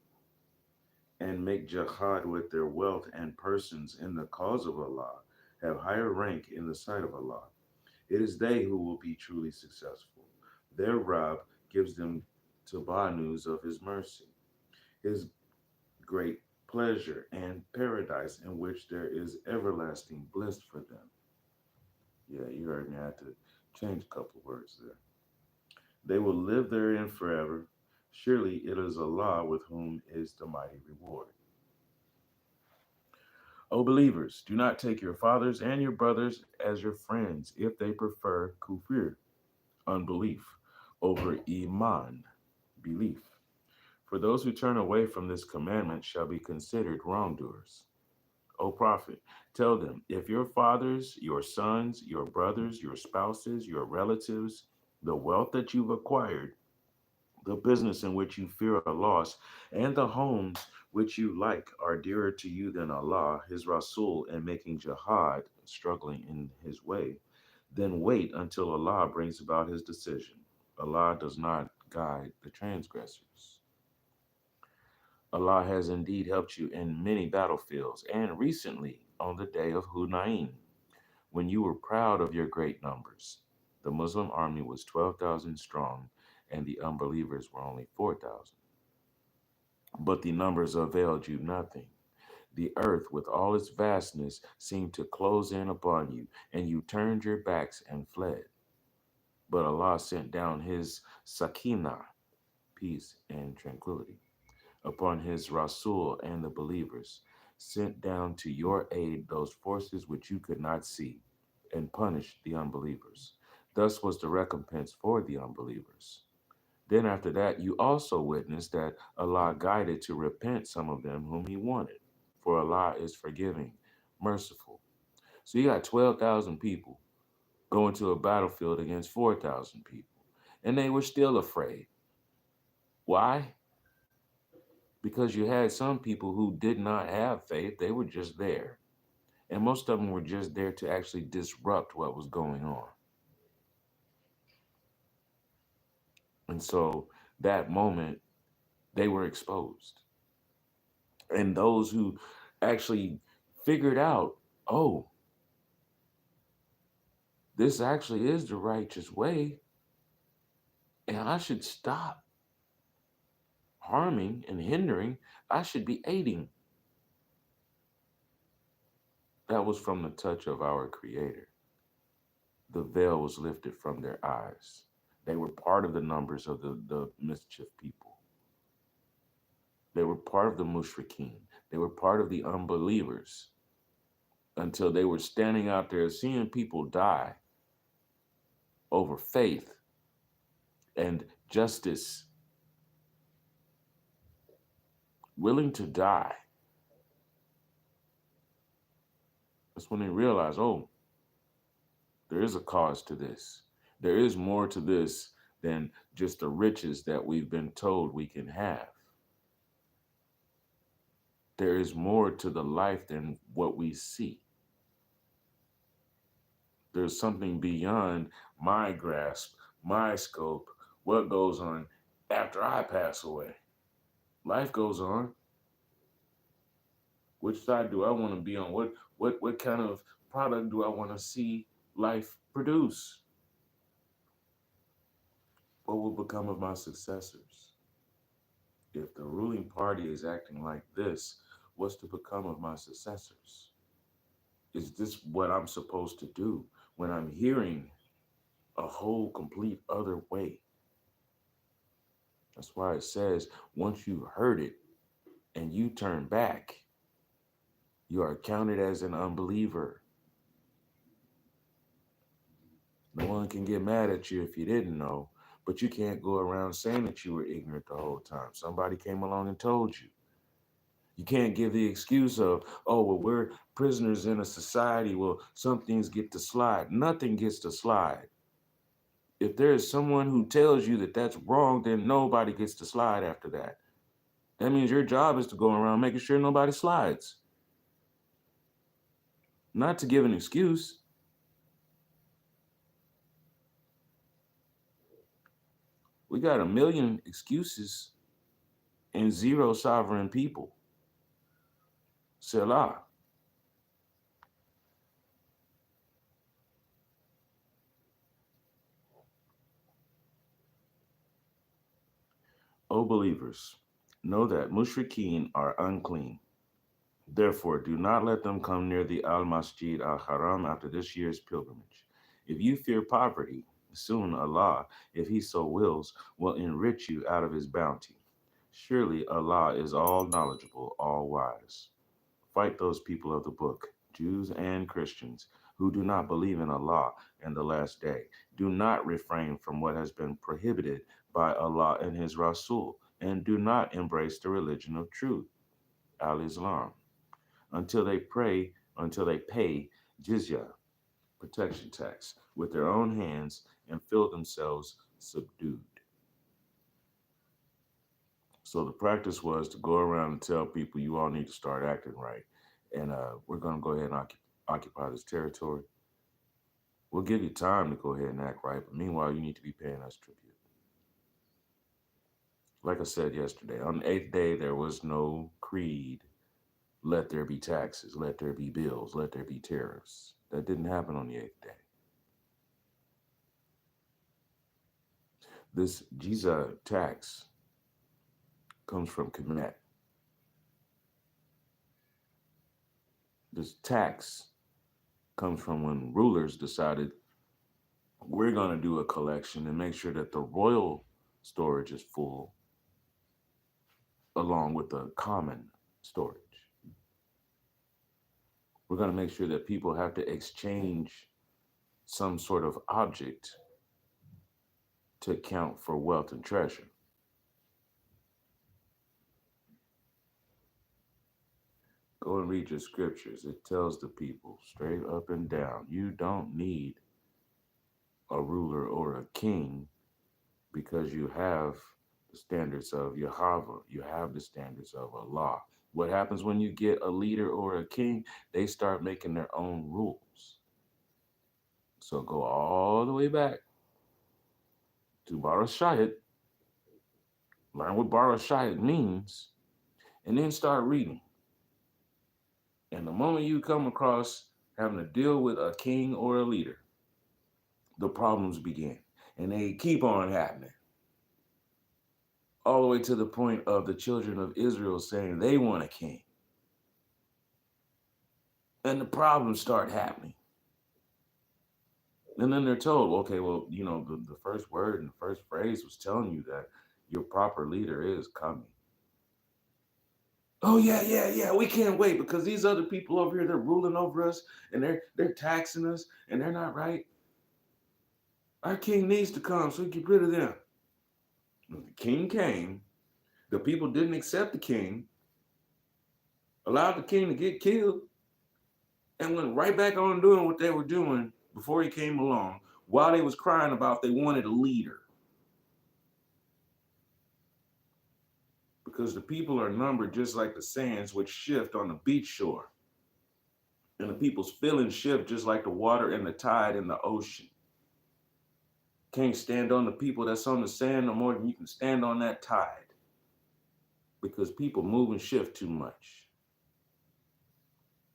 Speaker 1: and make jihad with their wealth and persons in the cause of Allah, have higher rank in the sight of Allah. It is they who will be truly successful. Their Rabb gives them Tabah news of His mercy, His great pleasure, and paradise in which there is everlasting bliss for them. Yeah, you heard me. I had to change a couple words there. They will live therein forever. Surely it is Allah with whom is the mighty reward. O believers, do not take your fathers and your brothers as your friends if they prefer kufr, unbelief, over iman, belief. For those who turn away from this commandment shall be considered wrongdoers. O prophet, tell them, if your fathers, your sons, your brothers, your spouses, your relatives, the wealth that you've acquired, the business in which you fear a loss, and the homes which you like are dearer to you than Allah, His Rasul, and making jihad, struggling in His way, then wait until Allah brings about His decision. Allah does not guide the transgressors. Allah has indeed helped you in many battlefields, and recently on the day of Hunain, when you were proud of your great numbers. The Muslim army was 12,000 strong, and the unbelievers were only 4,000. But the numbers availed you nothing. The earth, with all its vastness, seemed to close in upon you, and you turned your backs and fled. But Allah sent down His Sakinah, peace and tranquility, upon His Rasul and the believers, sent down to your aid those forces which you could not see, and punished the unbelievers. Thus was the recompense for the unbelievers. Then after that, you also witnessed that Allah guided to repent some of them whom He wanted, for Allah is forgiving, merciful. So you got 12,000 people going to a battlefield against 4,000 people, and they were still afraid. Why? Because you had some people who did not have faith, they were just there. And most of them were just there to actually disrupt what was going on. And so that moment, they were exposed. And those who actually figured out, oh, this actually is the righteous way, and I should stop harming and hindering, I should be aiding. That was from the touch of our Creator. The veil was lifted from their eyes. They were part of the numbers of the mischief people. They were part of the mushrikeen. They were part of the unbelievers until they were standing out there seeing people die over faith and justice, willing to die. That's when they realized, oh, there is a cause to this. There is more to this than just the riches that we've been told we can have. There is more to the life than what we see. There's something beyond my grasp, my scope, what goes on after I pass away. Life goes on. Which side do I want to be on? What kind of product do I want to see life produce? What will become of my successors? If the ruling party is acting like this, what's to become of my successors? Is this what I'm supposed to do when I'm hearing a whole complete other way? That's why it says once you heard it and you turn back, you are counted as an unbeliever. No one can get mad at you if you didn't know, but you can't go around saying that you were ignorant the whole time. Somebody came along and told you. You can't give the excuse of, oh, well, we're prisoners in a society. Well, some things get to slide. Nothing gets to slide. If there is someone who tells you that that's wrong, then nobody gets to slide after that. That means your job is to go around making sure nobody slides. Not to give an excuse. We got a million excuses and zero sovereign people. Selah. O believers, know that mushrikeen are unclean. Therefore, do not let them come near the al-Masjid al-Haram after this year's pilgrimage. If you fear poverty, soon Allah, if He so wills, will enrich you out of His bounty. Surely Allah is all knowledgeable, all wise. Fight those people of the book, Jews and Christians, who do not believe in Allah and the last day. Do not refrain from what has been prohibited by Allah and His Rasul, and do not embrace the religion of truth, al-Islam, until they pay jizya, protection tax, with their own hands and feel themselves subdued. So the practice was to go around and tell people you all need to start acting right. And we're going to go ahead and occupy this territory. We'll give you time to go ahead and act right. But meanwhile, you need to be paying us tribute. Like I said yesterday, on the 8th day, there was no creed. Let there be taxes. Let there be bills. Let there be tariffs. That didn't happen on the 8th day. This jizya tax comes from Kemet. This tax comes from when rulers decided we're going to do a collection and make sure that the royal storage is full along with the common storage. We're going to make sure that people have to exchange some sort of object to account for wealth and treasure. Go and read your scriptures. It tells the people straight up and down, you don't need a ruler or a king because you have the standards of Yahweh. You have the standards of Allah. What happens when you get a leader or a king? They start making their own rules. So go all the way back to Barashayat, learn what Barashayat means, and then start reading. And the moment you come across having to deal with a king or a leader, the problems begin. And they keep on happening. All the way to the point of the children of Israel saying they want a king. And the problems start happening. And then they're told, okay, well, you know, the first word and the first phrase was telling you that your proper leader is coming. Oh, yeah, we can't wait because these other people over here, they're ruling over us and they're taxing us and they're not right. Our king needs to come so we get rid of them. When the king came, the people didn't accept the king, allowed the king to get killed, and went right back on doing what they were doing before he came along, while they was crying about they wanted a leader. because the people are numbered just like the sands which shift on the beach shore. And the people's feelings shift just like the water and the tide in the ocean. Can't stand on the people that's on the sand no more than you can stand on that tide. Because people move and shift too much.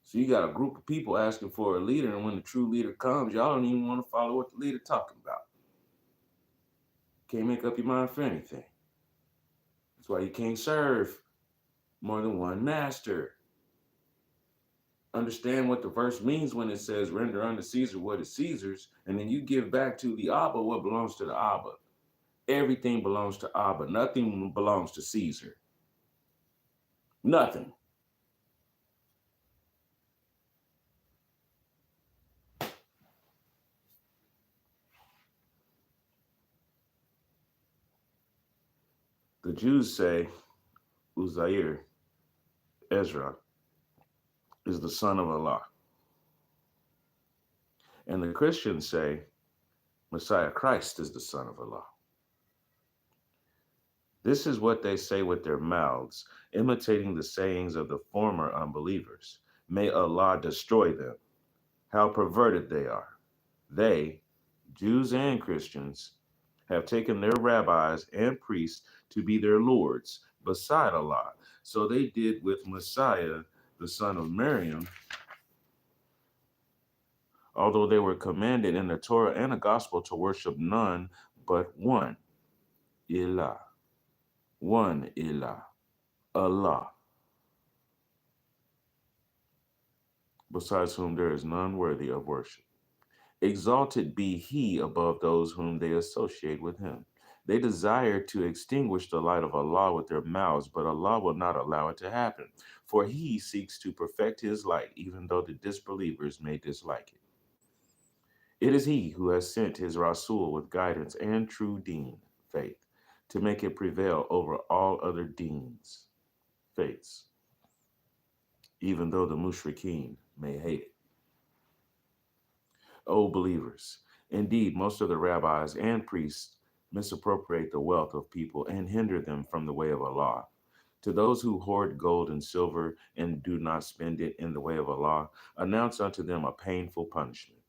Speaker 1: So you got a group of people asking for a leader, and when the true leader comes, y'all don't even want to follow what the leader talking about. Can't make up your mind for anything. That's why you can't serve more than one master. Understand what the verse means when it says, render unto Caesar what is Caesar's, and then you give back to the Abba what belongs to the Abba. Everything belongs to Abba. Nothing belongs to Caesar. Nothing. The Jews say Uzair, Ezra, is the son of Allah. And the Christians say Messiah Christ is the son of Allah. This is what they say with their mouths, imitating the sayings of the former unbelievers. May Allah destroy them. How perverted they are. They, Jews and Christians, have taken their rabbis and priests to be their lords beside Allah. So they did with Messiah, the son of Maryam, although they were commanded in the Torah and the gospel to worship none but one, Ilah. One Ilah, Allah, besides whom there is none worthy of worship. Exalted be he above those whom they associate with him. They desire to extinguish the light of Allah with their mouths, but Allah will not allow it to happen, for he seeks to perfect his light, even though the disbelievers may dislike it. It is he who has sent his Rasul with guidance and true deen, faith, to make it prevail over all other deens, faiths, even though the mushrikeen may hate it. O believers, indeed, most of the rabbis and priests misappropriate the wealth of people and hinder them from the way of Allah. To those who hoard gold and silver and do not spend it in the way of Allah, announce unto them a painful punishment.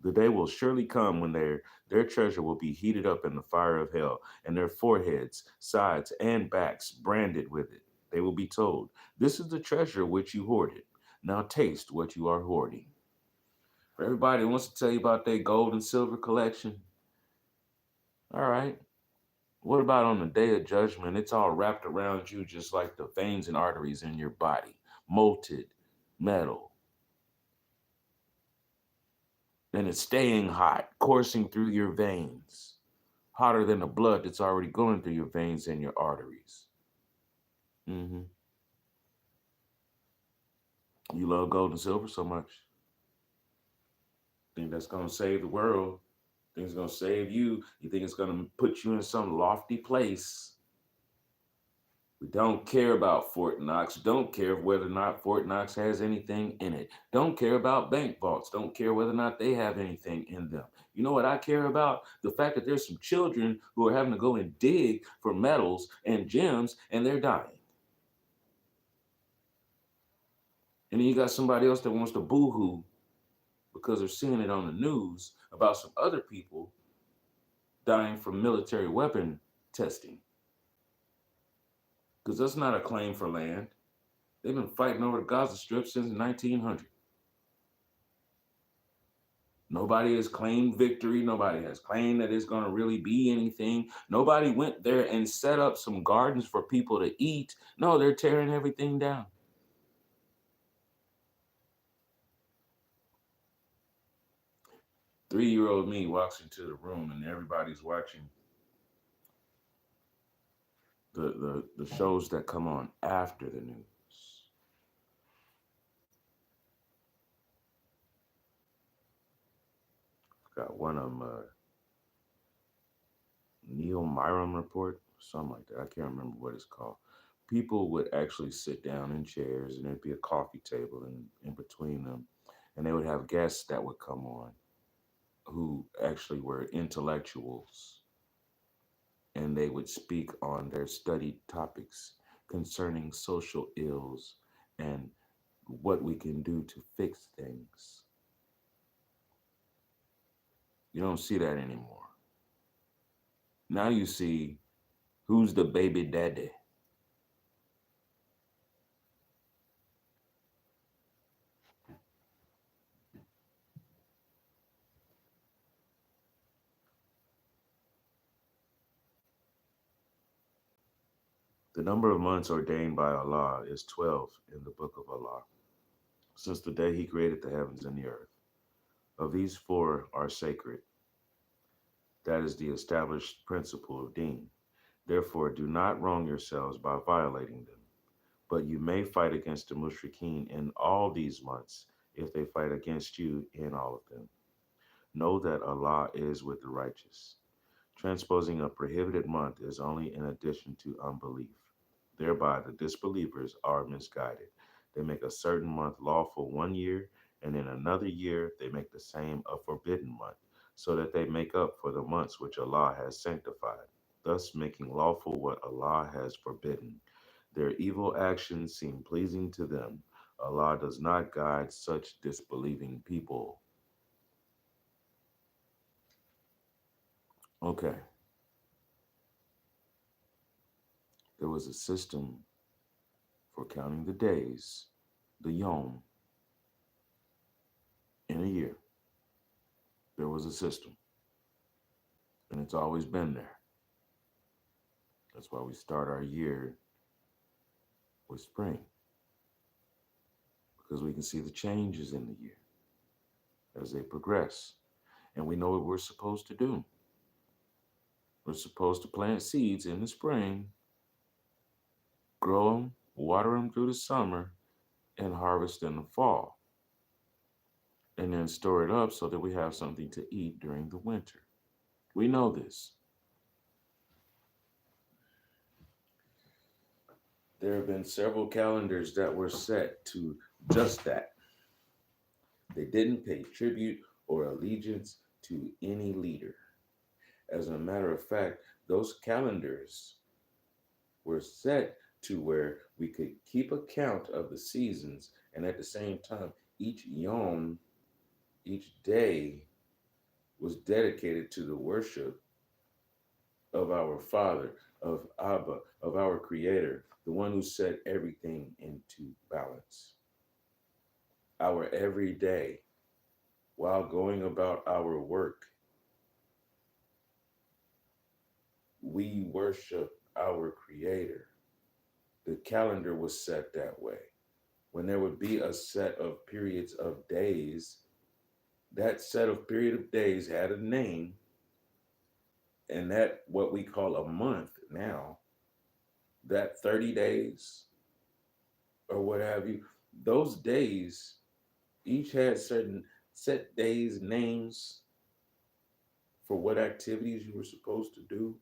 Speaker 1: The day will surely come when their treasure will be heated up in the fire of hell, and their foreheads, sides, and backs branded with it. They will be told, this is the treasure which you hoarded. Now taste what you are hoarding. For everybody who wants to tell you about their gold and silver collection, all right. What about on the day of judgment? It's all wrapped around you just like the veins and arteries in your body, molten metal. And it's staying hot, coursing through your veins, hotter than the blood that's already going through your veins and your arteries. Mm-hmm. You love gold and silver so much. Think that's going to save the world. Think it's going to save you. You think it's going to put you in some lofty place. We don't care about Fort Knox. Don't care whether or not Fort Knox has anything in it. Don't care about bank vaults. Don't care whether or not they have anything in them. You know what I care about? The fact that there's some children who are having to go and dig for metals and gems, and they're dying. And then you got somebody else that wants to boo-hoo because they're seeing it on the news about some other people dying from military weapon testing. Because that's not a claim for land. They've been fighting over the Gaza Strip since 1900. Nobody has claimed victory. Nobody has claimed that it's going to really be anything. Nobody went there and set up some gardens for people to eat. No, they're tearing everything down. Three-year-old me walks into the room and everybody's watching the shows that come on after the news. Got one of them, Neil Myram Report, something like that. I can't remember what it's called. People would actually sit down in chairs and there'd be a coffee table in between them. And they would have guests that would come on who actually were intellectuals. And they would speak on their studied topics. concerning social ills and what we can do to fix things. You don't see that anymore. Now you see who's the baby daddy. The number of months ordained by Allah is 12 in the book of Allah, since the day He created the heavens and the earth. Of these, 4 are sacred. That is the established principle of Deen. Therefore, do not wrong yourselves by violating them. But you may fight against the mushrikeen in all these months if they fight against you in all of them. Know that Allah is with the righteous. Transposing a prohibited month is only in addition to unbelief. Thereby, the disbelievers are misguided. They make a certain month lawful one year, and in another year they make the same a forbidden month, so that they make up for the months which Allah has sanctified, thus making lawful what Allah has forbidden. Their evil actions seem pleasing to them. Allah does not guide such disbelieving people. Okay, there was a system for counting the days, the yom, in a year. There was a system, and it's always been there. That's why we start our year with spring, because we can see the changes in the year as they progress, and we know what we're supposed to do. We're supposed to plant seeds in the spring, grow them, water them through the summer, and harvest in the fall, and then store it up so that we have something to eat during the winter. We know this. There have been several calendars that were set to just that. They didn't pay tribute or allegiance to any leader. As a matter of fact, those calendars were set to where we could keep account of the seasons, and at the same time, each yom, each day, was dedicated to the worship of our Father, of Abba, of our Creator, the one who set everything into balance. Our everyday, while going about our work, we worship our Creator. The calendar was set that way. When there would be a set of periods of days, that set of period of days had a name, and that what we call a month now, that 30 days or what have you, those days each had certain set days, names for what activities you were supposed to do,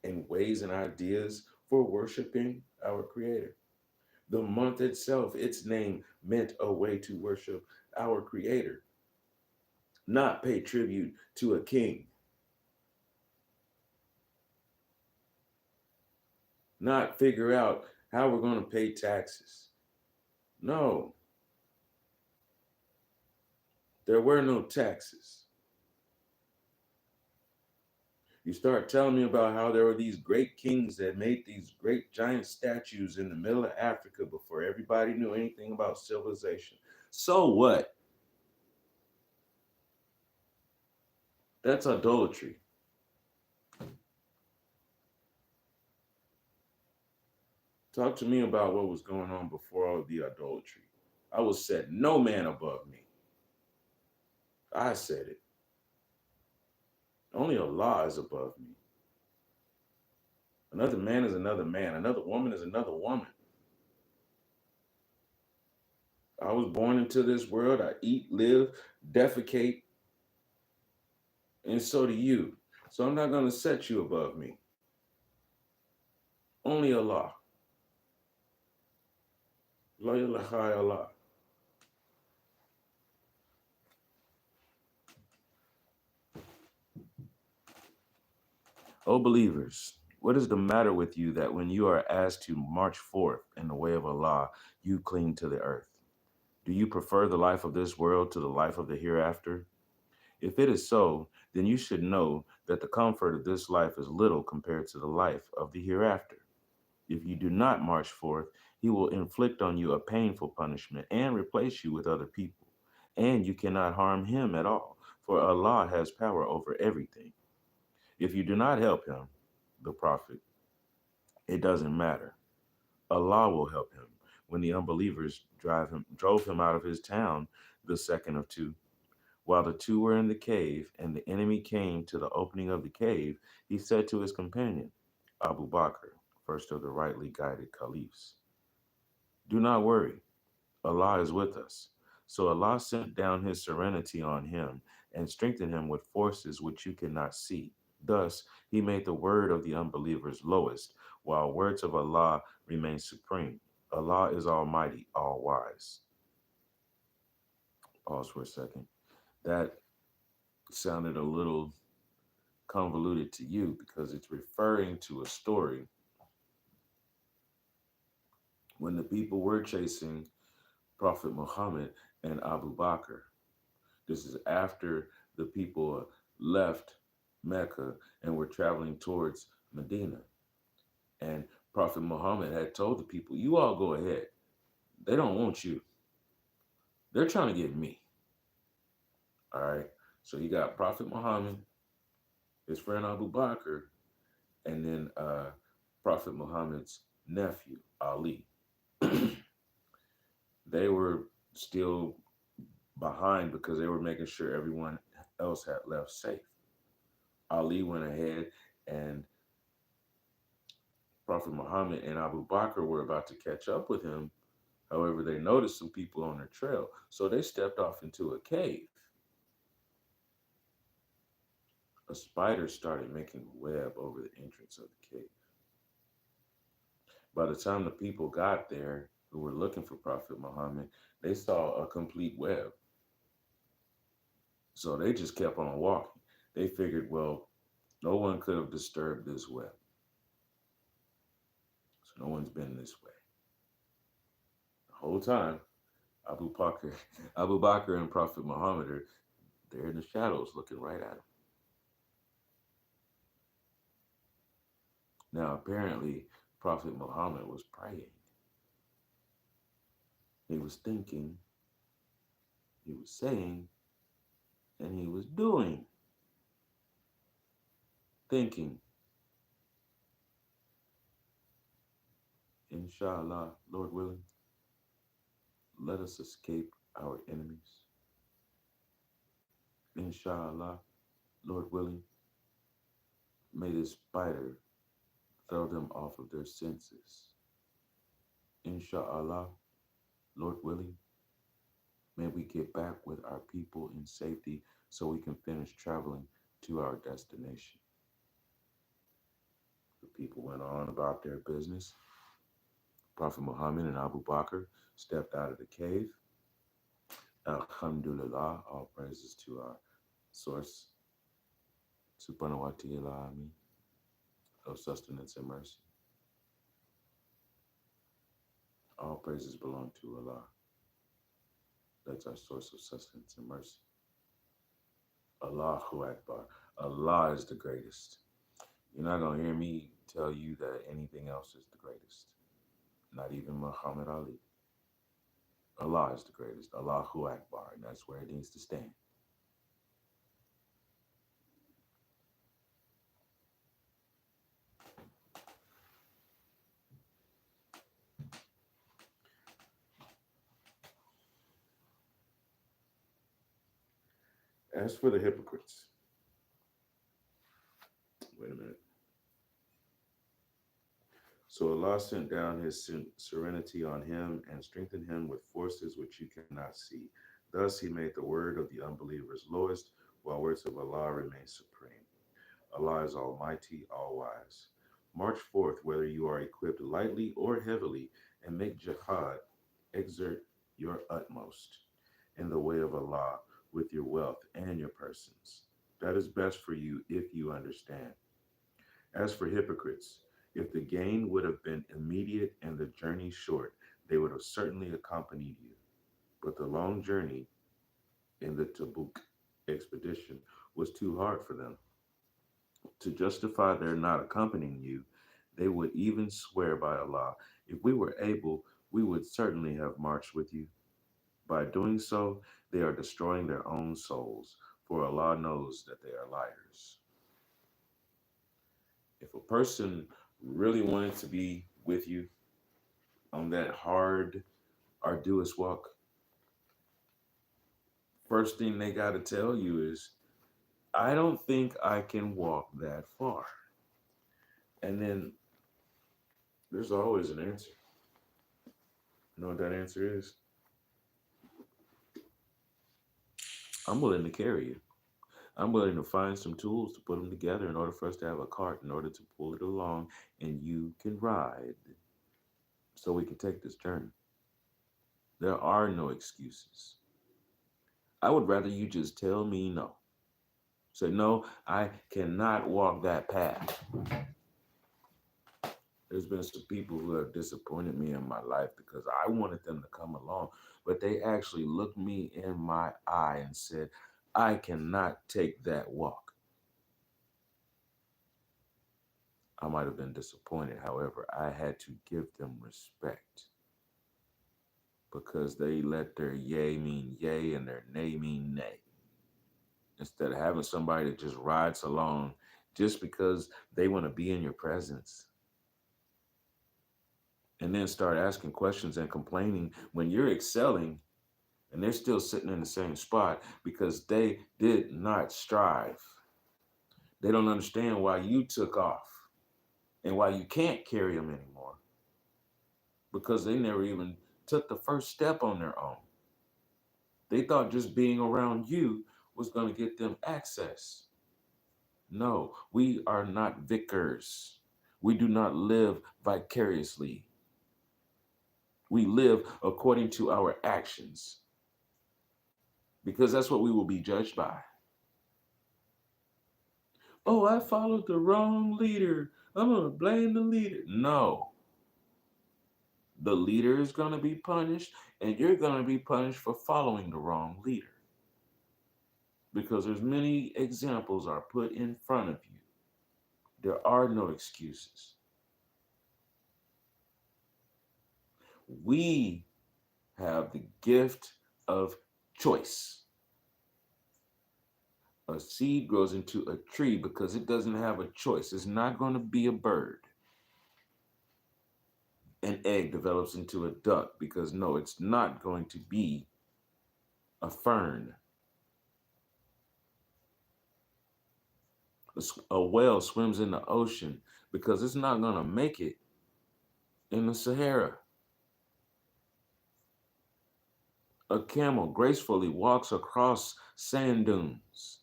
Speaker 1: and ways and ideas for worshiping our Creator. The month itself, its name meant a way to worship our Creator, not pay tribute to a king, not figure out how we're going to pay taxes. No, there were no taxes. You start telling me about how there were these great kings that made these great giant statues in the middle of Africa before everybody knew anything about civilization. So what? That's idolatry. Talk to me about what was going on before all of the idolatry. I was set no man above me. I said it. Only Allah is above me. Another man is another man. Another woman is another woman. I was born into this world. I eat, live, defecate, and so do you. So I'm not going to set you above me. Only Allah. La ilaha illallah. O believers, What is the matter with you that when you are asked to march forth in the way of Allah, you cling to the earth? Do you prefer the life of this world to the life of the hereafter? If it is so, then you should know that the comfort of this life is little compared to the life of the hereafter. If you do not march forth, he will inflict on you a painful punishment and replace you with other people. And you cannot harm him at all, for Allah has power over everything. If you do not help him, the Prophet, it doesn't matter. Allah will help him. When the unbelievers drove him out of his town, the second of two, while the two were in the cave, and the enemy came to the opening of the cave, he said to his companion, Abu Bakr, first of the rightly guided caliphs, do not worry, Allah is with us. So Allah sent down his serenity on him and strengthened him with forces which you cannot see. Thus, he made the word of the unbelievers lowest, while words of Allah remain supreme. Allah is almighty, all wise. Pause for a second. That sounded a little convoluted to you because it's referring to a story when the people were chasing Prophet Muhammad and Abu Bakr. This is after the people left Mecca and were traveling towards Medina. And Prophet Muhammad had told the people, you all go ahead. They don't want you. They're trying to get me. All right. So you got Prophet Muhammad, his friend Abu Bakr, and then Prophet Muhammad's nephew, Ali. They were still behind because they were making sure everyone else had left safe. Ali went ahead and Prophet Muhammad and Abu Bakr were about to catch up with him. However, they noticed some people on their trail. So they stepped off into a cave. A spider started making a web over the entrance of the cave. By the time the people got there who were looking for Prophet Muhammad, they saw a complete web. So they just kept on walking. They figured, well, no one could have disturbed this web. So no one's been this way. The whole time, Abu Bakr and Prophet Muhammad are there in the shadows looking right at him. Now, apparently, Prophet Muhammad was praying. He was thinking, he was saying, and he was doing. Thinking, inshallah, Lord willing, let us escape our enemies. Inshallah, Lord willing, may this spider throw them off of their senses. Inshallah, Lord willing, may we get back with our people in safety so we can finish traveling to our destination. The people went on about their business. Prophet Muhammad and Abu Bakr stepped out of the cave. Alhamdulillah, all praises to our source, subhanahu wa ta'ala, of sustenance and mercy. All praises belong to Allah. That's our source of sustenance and mercy. Allahu Akbar. Allah is the greatest. You're not going to hear me tell you that anything else is the greatest. Not even Muhammad Ali. Allah is the greatest. Allahu Akbar. And that's where it needs to stand. As for the hypocrites, wait a minute. So Allah sent down his serenity on him and strengthened him with forces which you cannot see. Thus he made the word of the unbelievers lowest, while words of Allah remain supreme. Allah is almighty, all wise. March forth whether you are equipped lightly or heavily, and make jihad, exert your utmost in the way of Allah with your wealth and your persons. That is best for you if you understand. As for hypocrites, if the gain would have been immediate and the journey short, they would have certainly accompanied you. But the long journey in the Tabuk expedition was too hard for them. To justify their not accompanying you, they would even swear by Allah, if we were able, we would certainly have marched with you. By doing so, they are destroying their own souls, for Allah knows that they are liars. If a person really wanted to be with you on that hard, arduous walk, first thing they got to tell you is, I don't think I can walk that far. And then there's always an answer. You know what that answer is? I'm willing to carry you. I'm willing to find some tools to put them together in order for us to have a cart, in order to pull it along, and you can ride so we can take this journey. There are no excuses. I would rather you just tell me no. Say, no, I cannot walk that path. There's been some people who have disappointed me in my life because I wanted them to come along, but they actually looked me in my eye and said, I cannot take that walk. I might have been disappointed. However, I had to give them respect because they let their yay mean yay and their nay mean nay. Instead of having somebody that just rides along just because they want to be in your presence and then start asking questions and complaining when you're excelling and they're still sitting in the same spot because they did not strive. They don't understand why you took off and why you can't carry them anymore because they never even took the first step on their own. They thought just being around you was going to get them access. No, we are not vicars. We do not live vicariously. We live according to our actions because that's what we will be judged by. Oh, I followed the wrong leader. I'm going to blame the leader. No. The leader is going to be punished, and you're going to be punished for following the wrong leader. Because there's many examples are put in front of you. There are no excuses. We have the gift of choice. A seed grows into a tree because it doesn't have a choice. It's not going to be a bird. An egg develops into a duck because no, it's not going to be a fern. A whale swims in the ocean because it's not going to make it in the Sahara. A camel gracefully walks across sand dunes.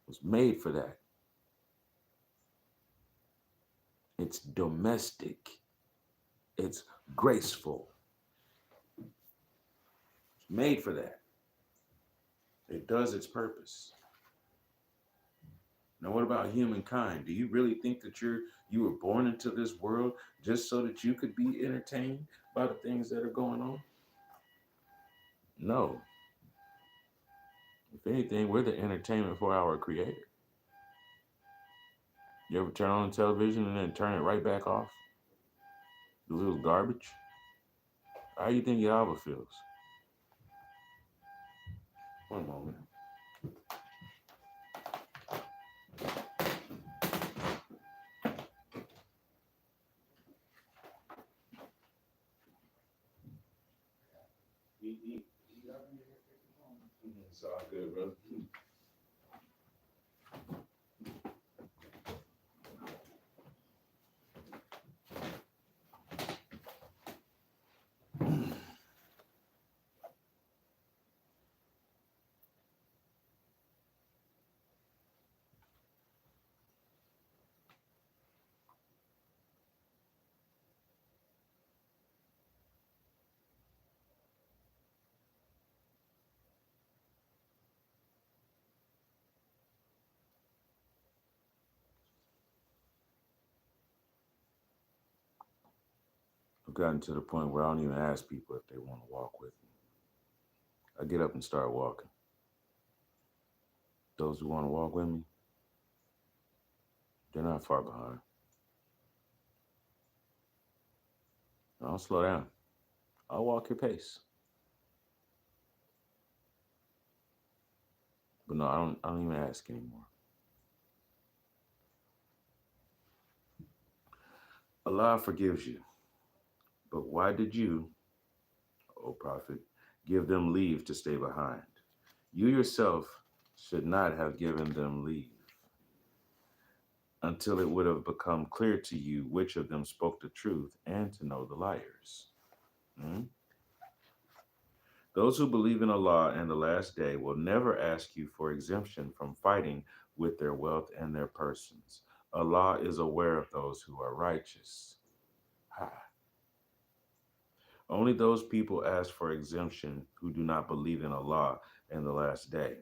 Speaker 1: It was made for that. It's domestic. It's graceful. It's made for that. It does its purpose. Now, what about humankind? Do you really think that you were born into this world just so that you could be entertained by the things that are going on? No. If anything, we're the entertainment for our creator. You ever turn on the television and then turn it right back off? The little garbage? How do you think Yahweh feels? One moment. It's all good, brother. gotten to the point where I don't even ask people if they want to walk with me. I get up and start walking. Those who want to walk with me, they're not far behind. I'll slow down. I'll walk your pace. But no, I don't even ask anymore. Allah forgives you. But why did you, O Prophet, give them leave to stay behind? You yourself should not have given them leave until it would have become clear to you which of them spoke the truth and to know the liars. Hmm? Those who believe in Allah and the last day will never ask you for exemption from fighting with their wealth and their persons. Allah is aware of those who are righteous. Ha. Only those people ask for exemption who do not believe in Allah and the last day,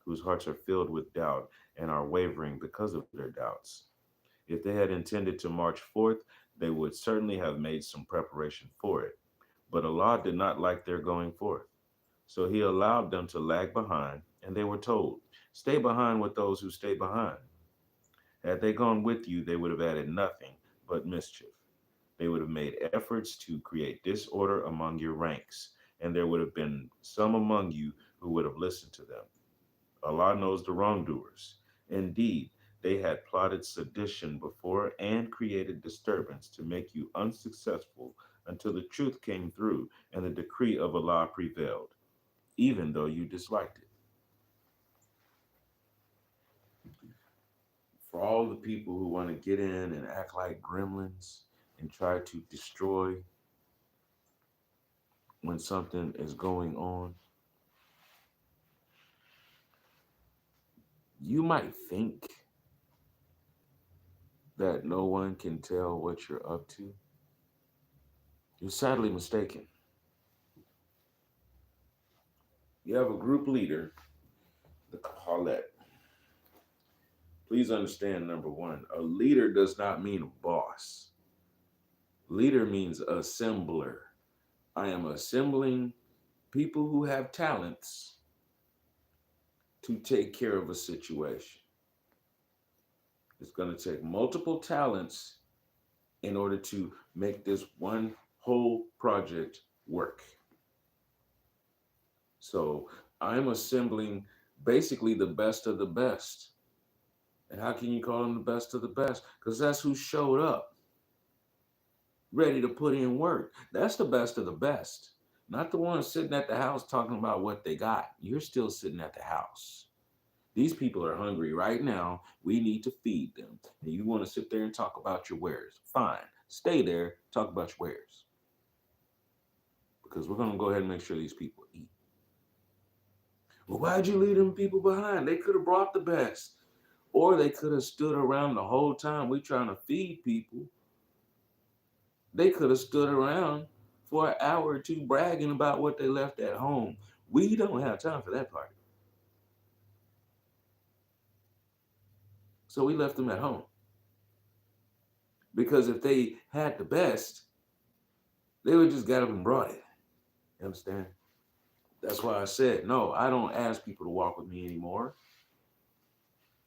Speaker 1: whose hearts are filled with doubt and are wavering because of their doubts. If they had intended to march forth, they would certainly have made some preparation for it. But Allah did not like their going forth. So he allowed them to lag behind, and they were told, "Stay behind with those who stay behind." Had they gone with you, they would have added nothing but mischief. They would have made efforts to create disorder among your ranks, and there would have been some among you who would have listened to them. Allah knows the wrongdoers. Indeed, they had plotted sedition before and created disturbance to make you unsuccessful until the truth came through and the decree of Allah prevailed, even though you disliked it. For all the people who want to get in and act like gremlins and try to destroy when something is going on, you might think that no one can tell what you're up to. You're sadly mistaken. You have a group leader, the Khalet. Please understand, number one, a leader does not mean a boss. Leader means assembler. I am assembling people who have talents to take care of a situation. It's going to take multiple talents in order to make this one whole project work. So I'm assembling basically the best of the best. And how can you call them the best of the best? Because that's who showed up, ready to put in work. That's the best of the best. Not the ones sitting at the house talking about what they got. You're still sitting at the house. These people are hungry right now. We need to feed them. And you want to sit there and talk about your wares. Fine. Stay there, talk about your wares. Because we're going to go ahead and make sure these people eat. Well, why'd you leave them people behind? They could have brought the best. Or they could have stood around the whole time we trying to feed people. They could have stood around for an hour or two bragging about what they left at home. We don't have time for that party. So we left them at home. Because if they had the best, they would just got up and brought it. You understand? That's why I said, no, I don't ask people to walk with me anymore.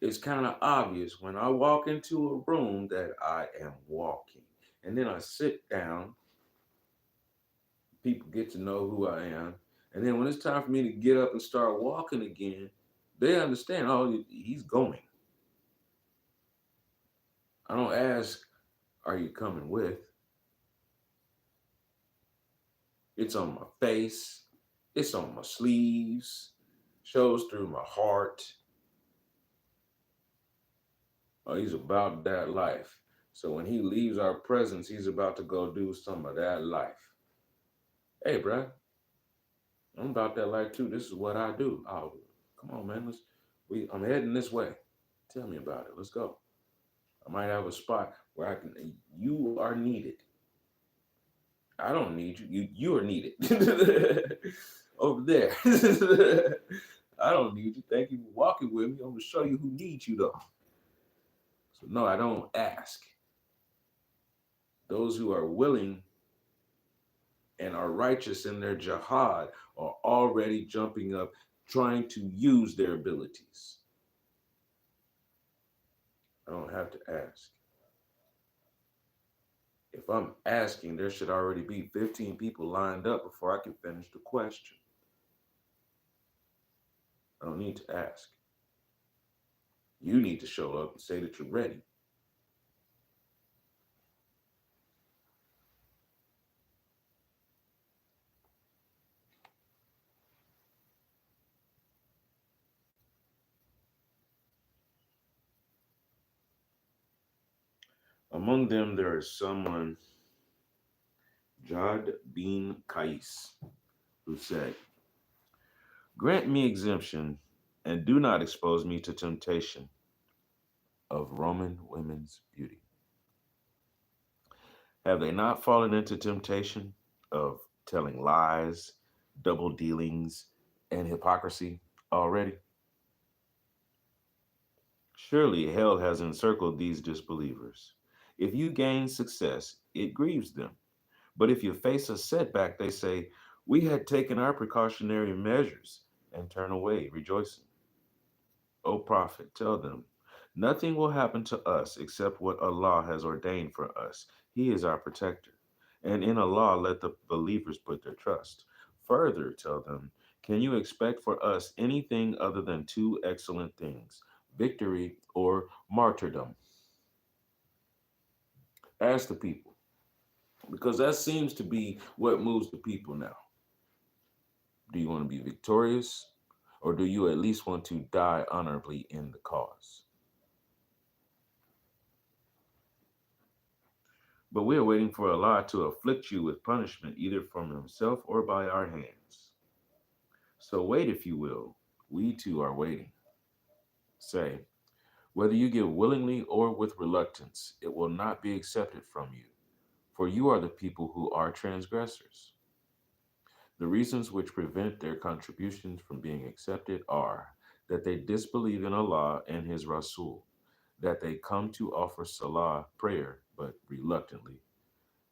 Speaker 1: It's kind of obvious when I walk into a room that I am walking. And then I sit down. People get to know who I am. And then when it's time for me to get up and start walking again, they understand, oh, he's going. I don't ask, are you coming with? It's on my face. It's on my sleeves. Shows through my heart. Oh, he's about that life. So when he leaves our presence, he's about to go do some of that life. Hey, bro, I'm about that life too. This is what I do. Oh, come on, man. I'm heading this way. Tell me about it. Let's go. I might have a spot where you are needed. I don't need you. You are needed. Over there. I don't need you. Thank you for walking with me. I'm going to show you who needs you, though. So, no, I don't ask. Those who are willing and are righteous in their jihad are already jumping up, trying to use their abilities. I don't have to ask. If I'm asking, there should already be 15 people lined up before I can finish the question. I don't need to ask. You need to show up and say that you're ready. Among them, there is someone, Jad bin Qais, who said, grant me exemption and do not expose me to temptation of Roman women's beauty. Have they not fallen into temptation of telling lies, double dealings, and hypocrisy already? Surely hell has encircled these disbelievers. If you gain success, it grieves them. But if you face a setback, they say, we had taken our precautionary measures and turn away, rejoicing. O Prophet, tell them, nothing will happen to us except what Allah has ordained for us. He is our protector. And in Allah, let the believers put their trust. Further, tell them, can you expect for us anything other than two excellent things, victory or martyrdom? Ask the people, because that seems to be what moves the people now. Do you want to be victorious, or do you at least want to die honorably in the cause? But we are waiting for Allah to afflict you with punishment either from Himself or by our hands. So wait, if you will. We too are waiting. Say, whether you give willingly or with reluctance, it will not be accepted from you, for you are the people who are transgressors. The reasons which prevent their contributions from being accepted are that they disbelieve in Allah and His Rasul, that they come to offer salah, prayer, but reluctantly,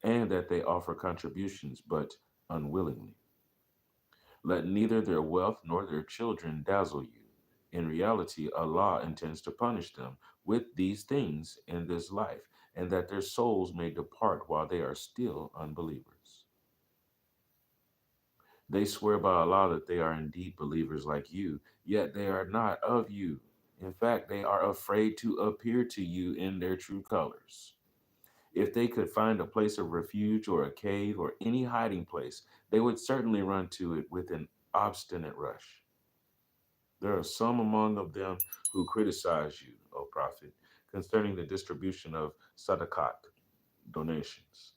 Speaker 1: and that they offer contributions, but unwillingly. Let neither their wealth nor their children dazzle you. In reality, Allah intends to punish them with these things in this life, and that their souls may depart while they are still unbelievers. They swear by Allah that they are indeed believers like you, yet they are not of you. In fact, they are afraid to appear to you in their true colors. If they could find a place of refuge or a cave or any hiding place, they would certainly run to it with an obstinate rush. There are some among of them who criticize you, O Prophet, concerning the distribution of sadaqat, donations.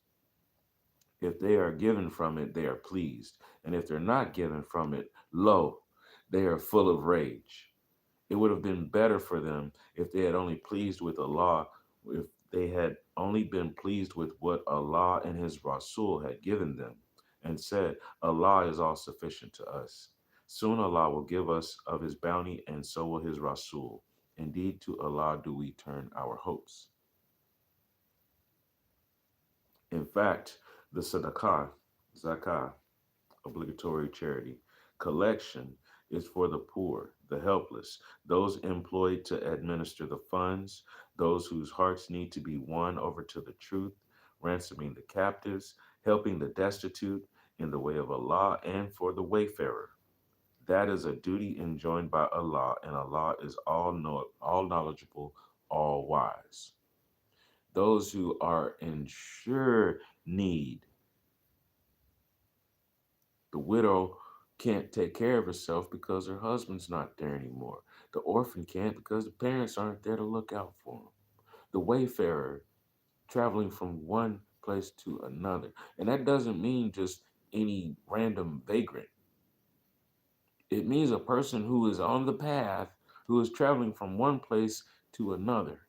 Speaker 1: If they are given from it, they are pleased. And if they're not given from it, lo, they are full of rage. It would have been better for them if they had only pleased with Allah, if they had only been pleased with what Allah and His Rasul had given them, and said, Allah is all sufficient to us. Soon Allah will give us of His bounty, and so will His Rasul. Indeed, to Allah do we turn our hopes. In fact, the sadaqah, zakah, obligatory charity, collection is for the poor, the helpless, those employed to administer the funds, those whose hearts need to be won over to the truth, ransoming the captives, helping the destitute in the way of Allah, and for the wayfarer. That is a duty enjoined by Allah, and Allah is all knowledgeable, all wise. Those who are in sure need. The widow can't take care of herself because her husband's not there anymore. The orphan can't because the parents aren't there to look out for him. The wayfarer traveling from one place to another. And that doesn't mean just any random vagrant. It means a person who is on the path, who is traveling from one place to another.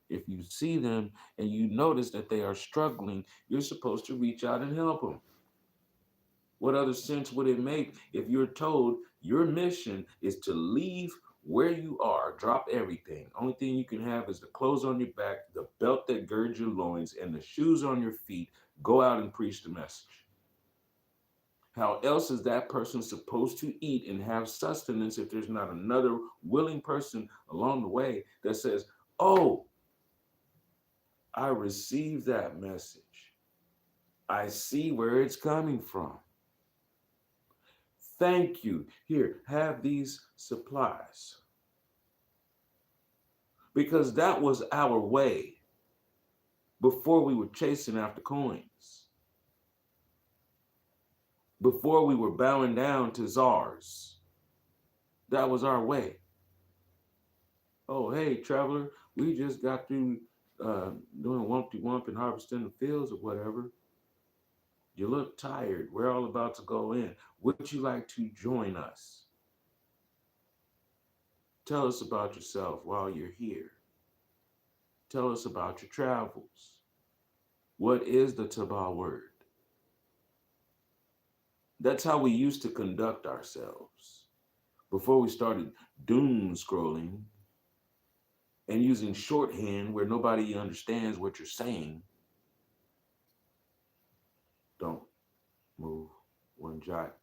Speaker 1: If you see them and you notice that they are struggling, you're supposed to reach out and help them. What other sense would it make if you're told your mission is to leave where you are, drop everything? Only thing you can have is the clothes on your back, the belt that girds your loins, and the shoes on your feet. Go out and preach the message. How else is that person supposed to eat and have sustenance if there's not another willing person along the way that says, oh, I received that message. I see where it's coming from. Thank you. Here, have these supplies. Because that was our way before we were chasing after coins, before we were bowing down to czars. That was our way. Oh, hey, traveler, we just got through doing Wumpty Wump and harvesting the fields or whatever. You look tired. We're all about to go in. Would you like to join us? Tell us about yourself while you're here. Tell us about your travels. What is the Tawbah word? That's how we used to conduct ourselves before we started doom scrolling and using shorthand where nobody understands what you're saying. Don't move one jot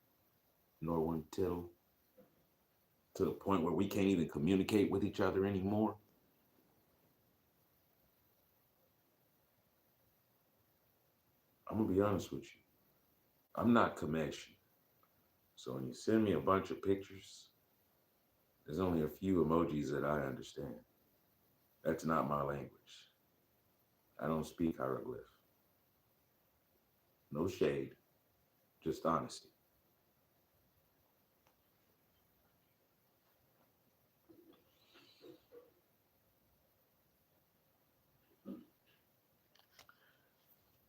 Speaker 1: nor one tittle, to the point where we can't even communicate with each other anymore. I'm gonna be honest with you. I'm not Kameshi. So when you send me a bunch of pictures, there's only a few emojis that I understand. That's not my language. I don't speak hieroglyph. No shade, just honesty.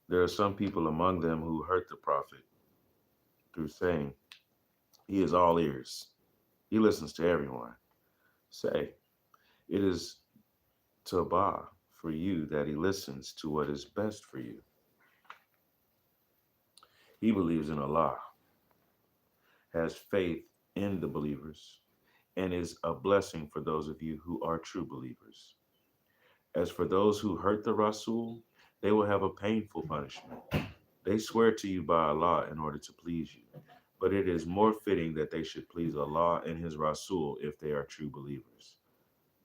Speaker 1: There are some people among them who hurt the prophet through saying, he is all ears. He listens to everyone. Say, it is Tawbah for you that he listens to what is best for you. He believes in Allah, has faith in the believers, and is a blessing for those of you who are true believers. As for those who hurt the Rasul, they will have a painful punishment. They swear to you by Allah in order to please you, but it is more fitting that they should please Allah and His Rasul if they are true believers.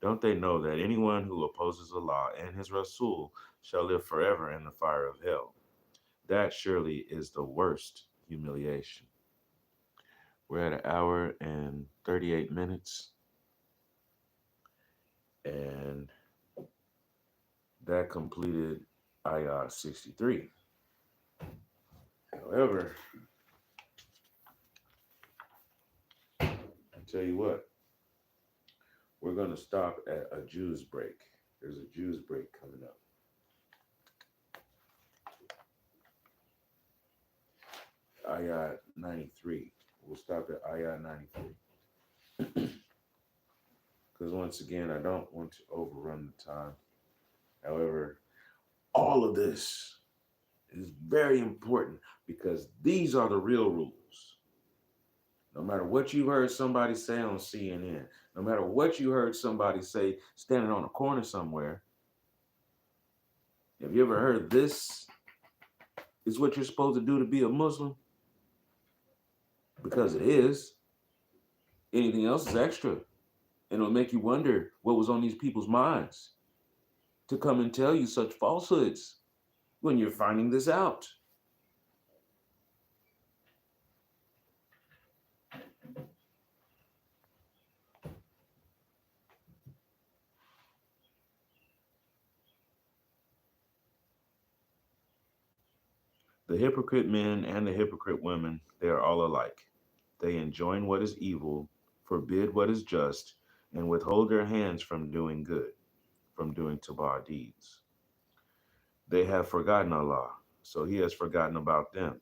Speaker 1: Don't they know that anyone who opposes Allah and His Rasul shall live forever in the fire of hell? That surely is the worst humiliation. We're at an hour and 38 minutes, and that completed ayyat 63. However, I tell you what, we're going to stop at a Jews break. There's a Jews break coming up. Ayyat 93. We'll stop at Ayyat 93. Because once again, I don't want to overrun the time. However, all of this is very important because these are the real rules. No matter what you heard somebody say on CNN, no matter what you heard somebody say standing on a corner somewhere, have you ever heard this is what you're supposed to do to be a Muslim? Because it is. Anything else is extra. And it'll make you wonder what was on these people's minds to come and tell you such falsehoods when you're finding this out. The hypocrite men and the hypocrite women, they are all alike. They enjoin what is evil, forbid what is just, and withhold their hands from doing good, from doing Tawbah deeds. They have forgotten Allah, so He has forgotten about them.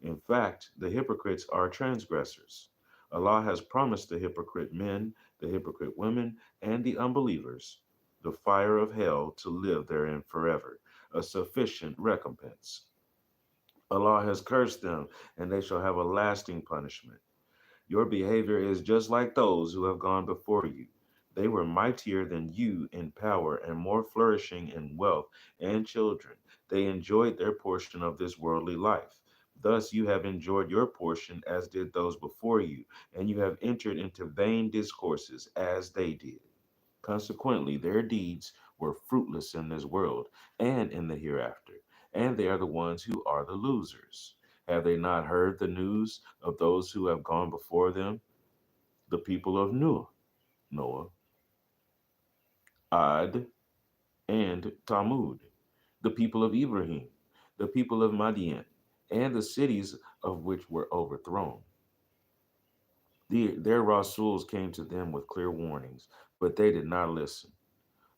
Speaker 1: In fact, the hypocrites are transgressors. Allah has promised the hypocrite men, the hypocrite women, and the unbelievers the fire of hell to live therein forever, a sufficient recompense. Allah has cursed them, and they shall have a lasting punishment. Your behavior is just like those who have gone before you. They were mightier than you in power and more flourishing in wealth and children. They enjoyed their portion of this worldly life. Thus you have enjoyed your portion as did those before you, and you have entered into vain discourses as they did. Consequently, their deeds were fruitless in this world and in the hereafter, and they are the ones who are the losers. Have they not heard the news of those who have gone before them, the people of Noah, Ad, and Tamud, the people of Ibrahim, the people of Madian, and the cities of which were overthrown? Their Rasuls came to them with clear warnings, but they did not listen.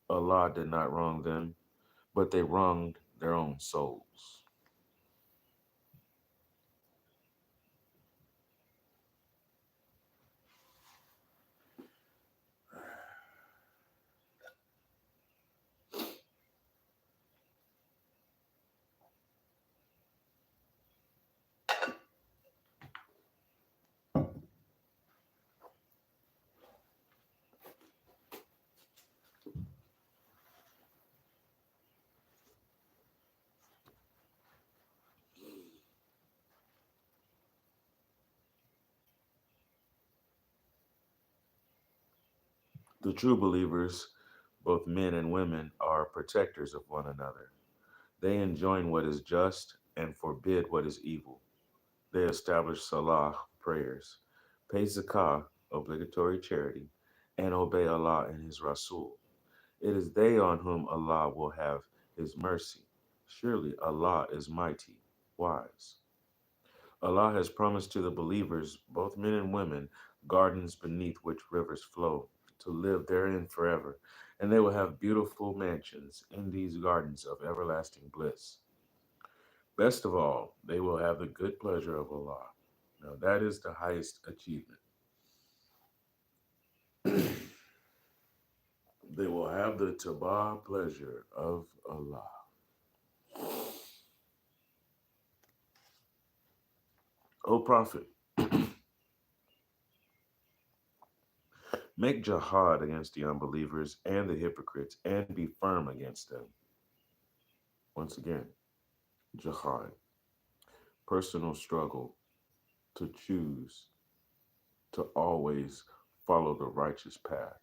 Speaker 1: Allah did not wrong them, but they wronged their own souls. The true believers, both men and women, are protectors of one another. They enjoin what is just and forbid what is evil. They establish salah, prayers, pay zakah, obligatory charity, and obey Allah and His Rasul. It is they on whom Allah will have His mercy. Surely Allah is mighty, wise. Allah has promised to the believers, both men and women, gardens beneath which rivers flow, to live therein forever, and they will have beautiful mansions in these gardens of everlasting bliss. Best of all, they will have the good pleasure of Allah. Now, that is the highest achievement. They will have the Tabah pleasure of Allah. O Prophet, make jihad against the unbelievers and the hypocrites and be firm against them. Once again, jihad, personal struggle to choose to always follow the righteous path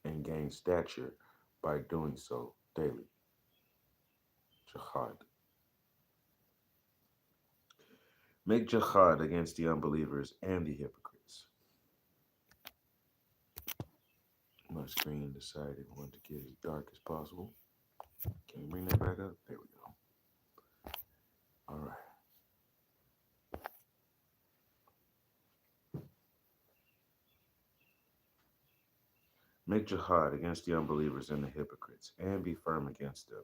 Speaker 1: and gain stature by doing so daily. Jihad. Make jihad against the unbelievers and the hypocrites. My screen decided it wanted to get as dark as possible. Can you bring that back up? There we go. All right. Make jihad against the unbelievers and the hypocrites, and be firm against them.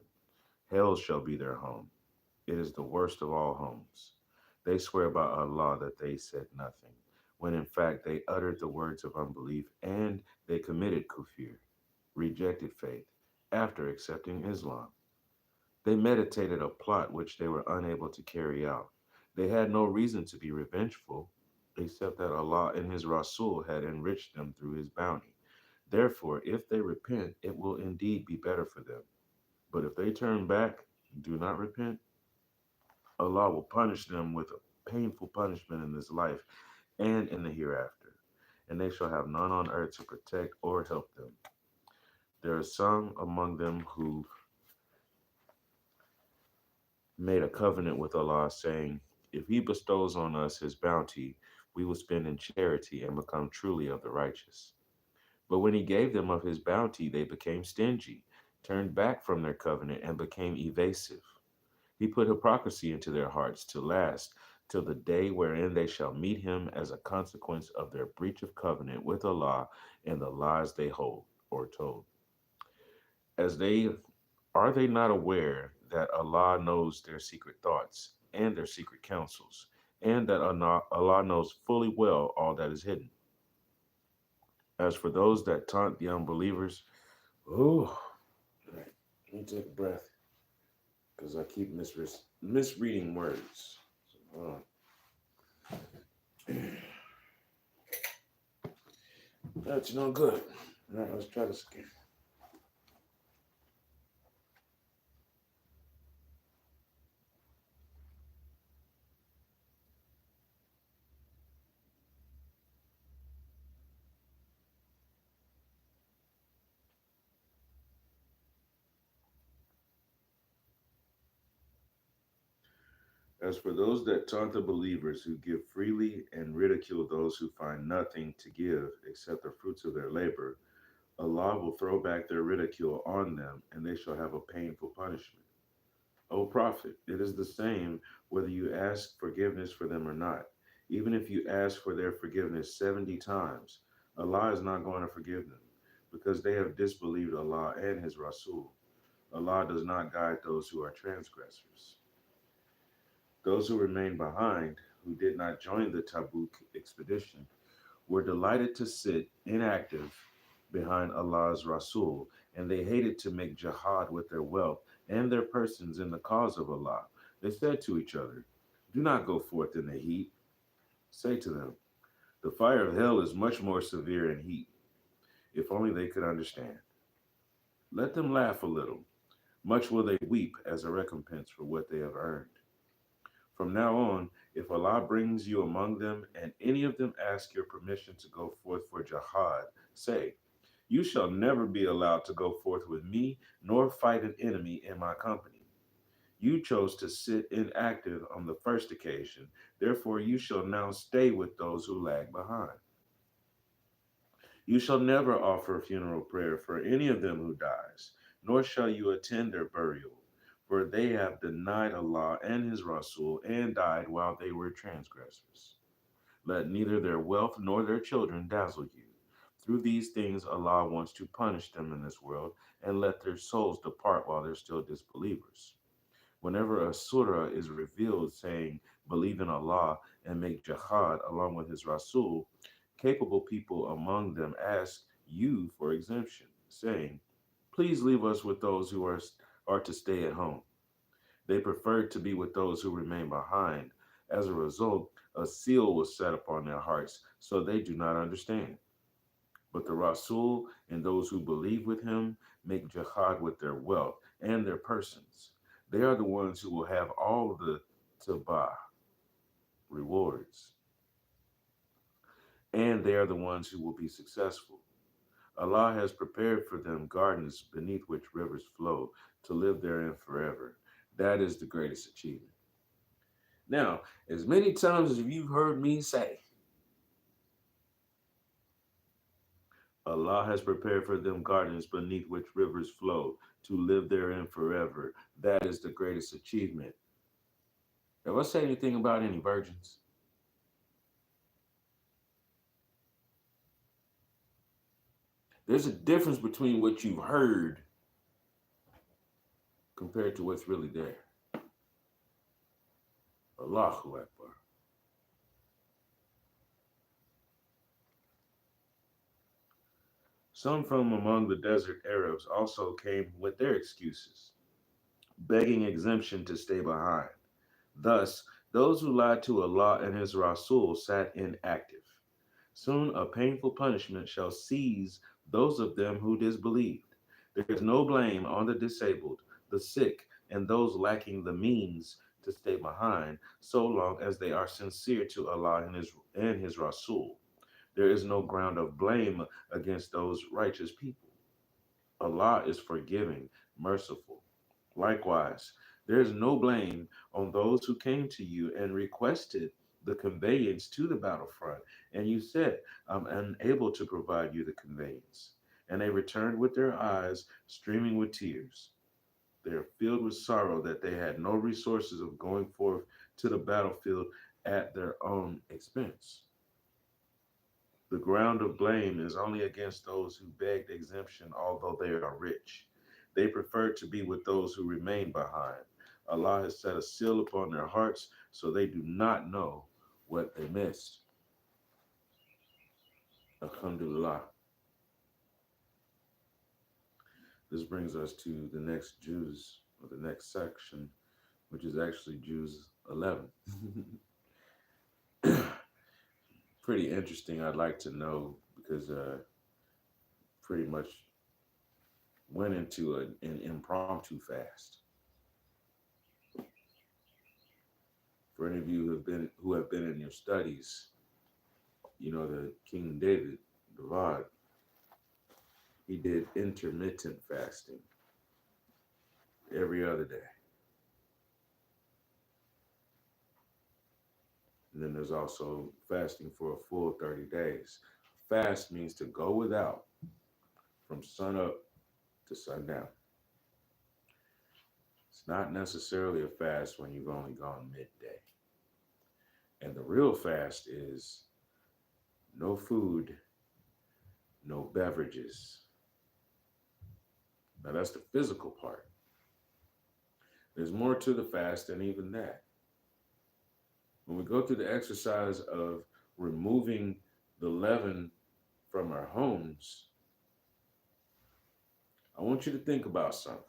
Speaker 1: Hell shall be their home. It is the worst of all homes. They swear by Allah that they said nothing, when in fact they uttered the words of unbelief, and they committed kufir, rejected faith, after accepting Islam. They meditated a plot which they were unable to carry out. They had no reason to be revengeful, except that Allah and His Rasul had enriched them through His bounty. Therefore, if they repent, it will indeed be better for them. But if they turn back and do not repent, Allah will punish them with a painful punishment in this life and in the hereafter, and they shall have none on earth to protect or help them. There are some among them who made a covenant with Allah, saying, if He bestows on us His bounty, we will spend in charity and become truly of the righteous. But when He gave them of His bounty, they became stingy, turned back from their covenant, and became evasive. He put hypocrisy into their hearts to last till the day wherein they shall meet Him as a consequence of their breach of covenant with Allah and the lies they hold or told. As they Are they not aware that Allah knows their secret thoughts and their secret counsels, and that Allah knows fully well all that is hidden? As for those that taunt the unbelievers, oh, right, let me take a breath because I keep misreading words. That's no good. All right, let's try this again. As for those that taunt the believers who give freely and ridicule those who find nothing to give except the fruits of their labor, Allah will throw back their ridicule on them, and they shall have a painful punishment. O Prophet, it is the same whether you ask forgiveness for them or not. Even if you ask for their forgiveness 70 times, Allah is not going to forgive them, because they have disbelieved Allah and His Rasul. Allah does not guide those who are transgressors. Those who remained behind, who did not join the Tabuk expedition, were delighted to sit inactive behind Allah's Rasul, and they hated to make jihad with their wealth and their persons in the cause of Allah. They said to each other, "Do not go forth in the heat." Say to them, "The fire of hell is much more severe in heat." If only they could understand. Let them laugh a little. Much will they weep as a recompense for what they have earned. From now on, if Allah brings you among them and any of them ask your permission to go forth for jihad, say, "You shall never be allowed to go forth with me, nor fight an enemy in my company. You chose to sit inactive on the first occasion, therefore you shall now stay with those who lag behind. You shall never offer a funeral prayer for any of them who dies, nor shall you attend their burial, for they have denied Allah and His Rasul and died while they were transgressors. Let neither their wealth nor their children dazzle you. Through these things Allah wants to punish them in this world and let their souls depart while they're still disbelievers. Whenever a surah is revealed saying, "Believe in Allah and make jihad along with His Rasul," capable people among them ask you for exemption, saying, "Please leave us with those who are to stay at home." They preferred to be with those who remain behind. As a result, a seal was set upon their hearts, so they do not understand. But the Rasul and those who believe with him make jihad with their wealth and their persons. They are the ones who will have all the tabah rewards, and they are the ones who will be successful. Allah has prepared for them gardens beneath which rivers flow to live therein forever. That is the greatest achievement. Now, as many times as you've heard me say, Allah has prepared for them gardens beneath which rivers flow to live therein forever. That is the greatest achievement. Have I said anything about any virgins? There's a difference between what you've heard compared to what's really there. Allahu Akbar. Some from among the desert Arabs also came with their excuses, begging exemption to stay behind. Thus, those who lied to Allah and His Rasul sat inactive. Soon a painful punishment shall seize those of them who disbelieved. There is no blame on the disabled, the sick, and those lacking the means to stay behind, so long as they are sincere to Allah and His Rasul. There is no ground of blame against those righteous people. Allah is forgiving, merciful. Likewise, there is no blame on those who came to you and requested the conveyance to the battlefront, and you said, "I'm unable to provide you the conveyance." And they returned with their eyes streaming with tears. They are filled with sorrow that they had no resources of going forth to the battlefield at their own expense. The ground of blame is only against those who begged exemption, although they are rich. They prefer to be with those who remain behind. Allah has set a seal upon their hearts, so they do not know what they missed. Alhamdulillah. This brings us to the next Jews, or the next section, which is actually Jews 11. Pretty interesting. I'd like to know because pretty much went into an impromptu fast. For any of you who have been in your studies, you know the King David, Davad, he did intermittent fasting every other day. And then there's also fasting for a full 30 days. Fast means to go without from sun up to sundown. It's not necessarily a fast when you've only gone midday. And the real fast is no food, no beverages. Now that's the physical part. There's more to the fast than even that. When we go through the exercise of removing the leaven from our homes, I want you to think about something.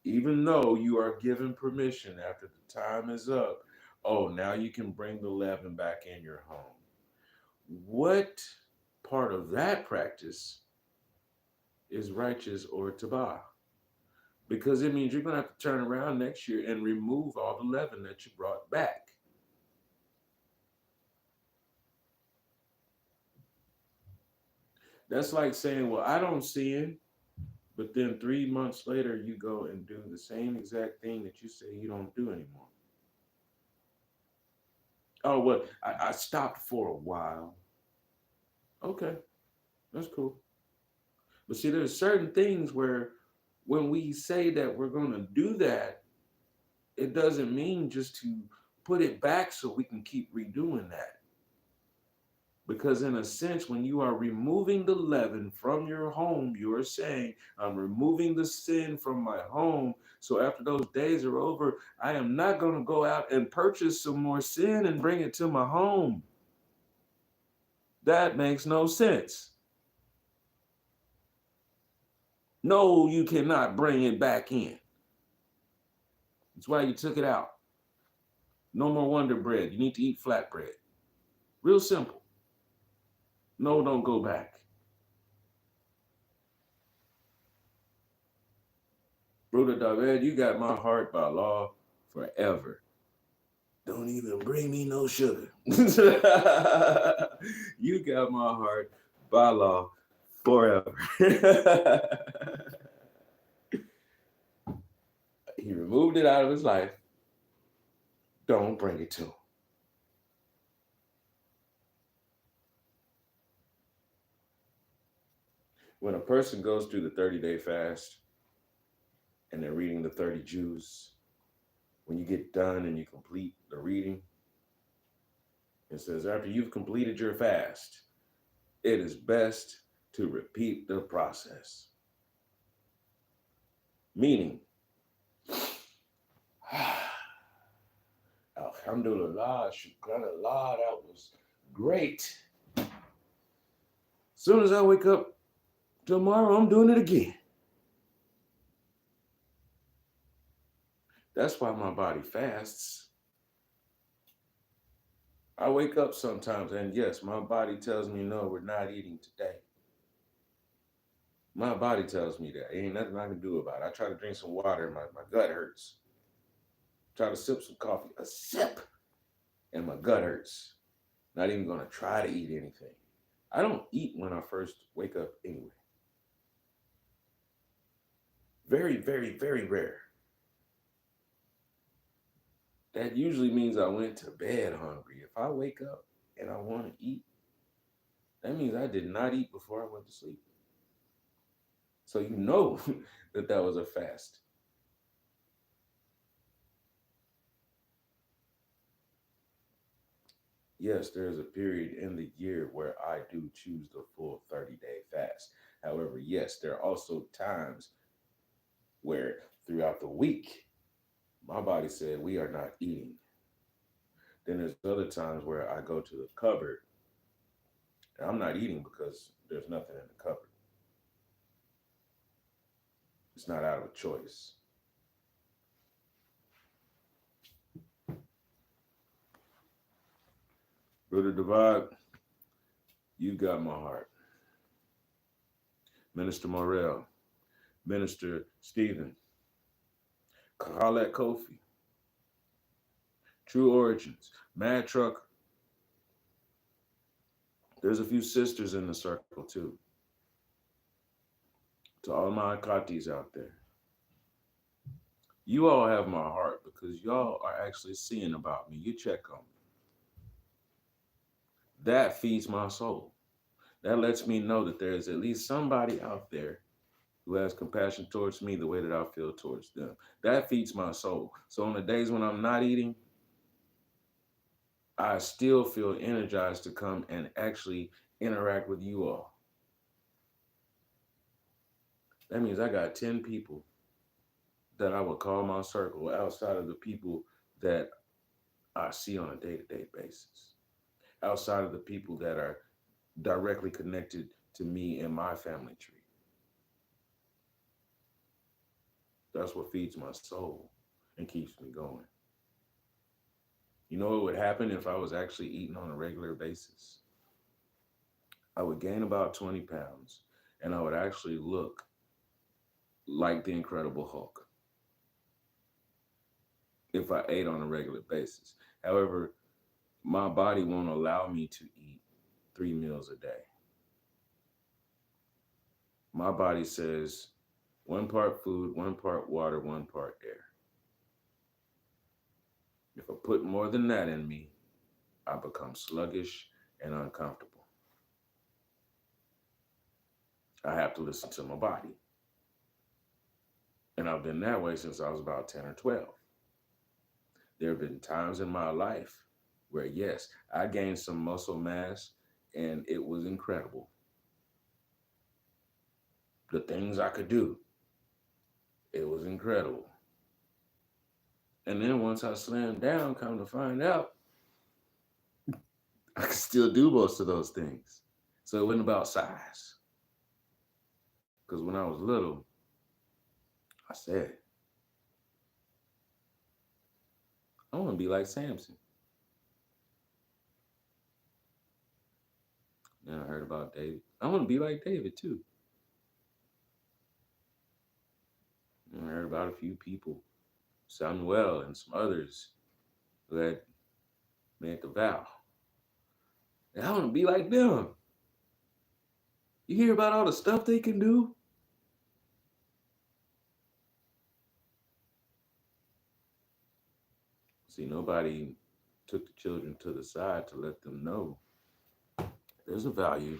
Speaker 1: Even though you are given permission after the time is up, oh, now you can bring the leaven back in your home. What part of that practice is righteous or tabah? Because it means you're going to have to turn around next year and remove all the leaven that you brought back. That's like saying, well, I don't sin, but then 3 months later you go and do the same exact thing that you say you don't do anymore. Oh, well, I stopped for a while. Okay, that's cool. But see, there's certain things where when we say that we're going to do that, it doesn't mean just to put it back so we can keep redoing that. Because in a sense, when you are removing the leaven from your home, you are saying, I'm removing the sin from my home. So after those days are over, I am not going to go out and purchase some more sin and bring it to my home. That makes no sense. No, you cannot bring it back in. That's why you took it out. No more Wonder Bread. You need to eat flatbread. Real simple. No, don't go back. Brother David, you got my heart by law forever. Don't even bring me no sugar. You got my heart by law forever. He removed it out of his life. Don't bring it to him. When a person goes through the 30-day fast and they're reading the 30 Jews, when you get done and you complete the reading, it says, after you've completed your fast, it is best to repeat the process. Meaning, Alhamdulillah, shukranallah, that was great. As soon as I wake up tomorrow, I'm doing it again. That's why my body fasts. I wake up sometimes, and yes, my body tells me, no, we're not eating today. My body tells me that. Ain't nothing I can do about it. I try to drink some water, and my gut hurts. Try to sip some coffee, a sip, and my gut hurts. Not even going to try to eat anything. I don't eat when I first wake up anyway. Very, very, very rare. That usually means I went to bed hungry. If I wake up and I want to eat, that means I did not eat before I went to sleep. So you know that was a fast. Yes, there's a period in the year where I do choose the full 30-day fast. However, yes, there are also times where throughout the week, my body said we are not eating. Then there's other times where I go to the cupboard and I'm not eating because there's nothing in the cupboard. It's not out of a choice. Brother Divad, you got my heart. Minister Morel, Minister Stephen, Khaled Kofi, True Origins, Mad Trucker. There's a few sisters in the circle too. To all my Akatis out there. You all have my heart because y'all are actually seeing about me. You check on me. That feeds my soul. That lets me know that there is at least somebody out there who has compassion towards me the way that I feel towards them. That feeds my soul. So on the days when I'm not eating, I still feel energized to come and actually interact with you all. That means I got 10 people that I would call my circle outside of the people that I see on a day to day basis, outside of the people that are directly connected to me and my family tree. That's what feeds my soul and keeps me going. You know what would happen if I was actually eating on a regular basis? I would gain about 20 pounds and I would actually look like the Incredible Hulk if I ate on a regular basis. However, my body won't allow me to eat 3 meals a day. My body says 1 part food, 1 part water, 1 part air. If I put more than that in me, I become sluggish and uncomfortable. I have to listen to my body. And I've been that way since I was about 10 or 12. There have been times in my life where, yes, I gained some muscle mass and it was incredible. The things I could do, it was incredible. And then once I slammed down, come to find out, I could still do most of those things. So it wasn't about size. Because when I was little, I said, I want to be like Samson. Then I heard about David. I want to be like David too. And I heard about a few people, Samuel and some others, who had made the vow. And I want to be like them. You hear about all the stuff they can do? See, nobody took the children to the side to let them know there's a value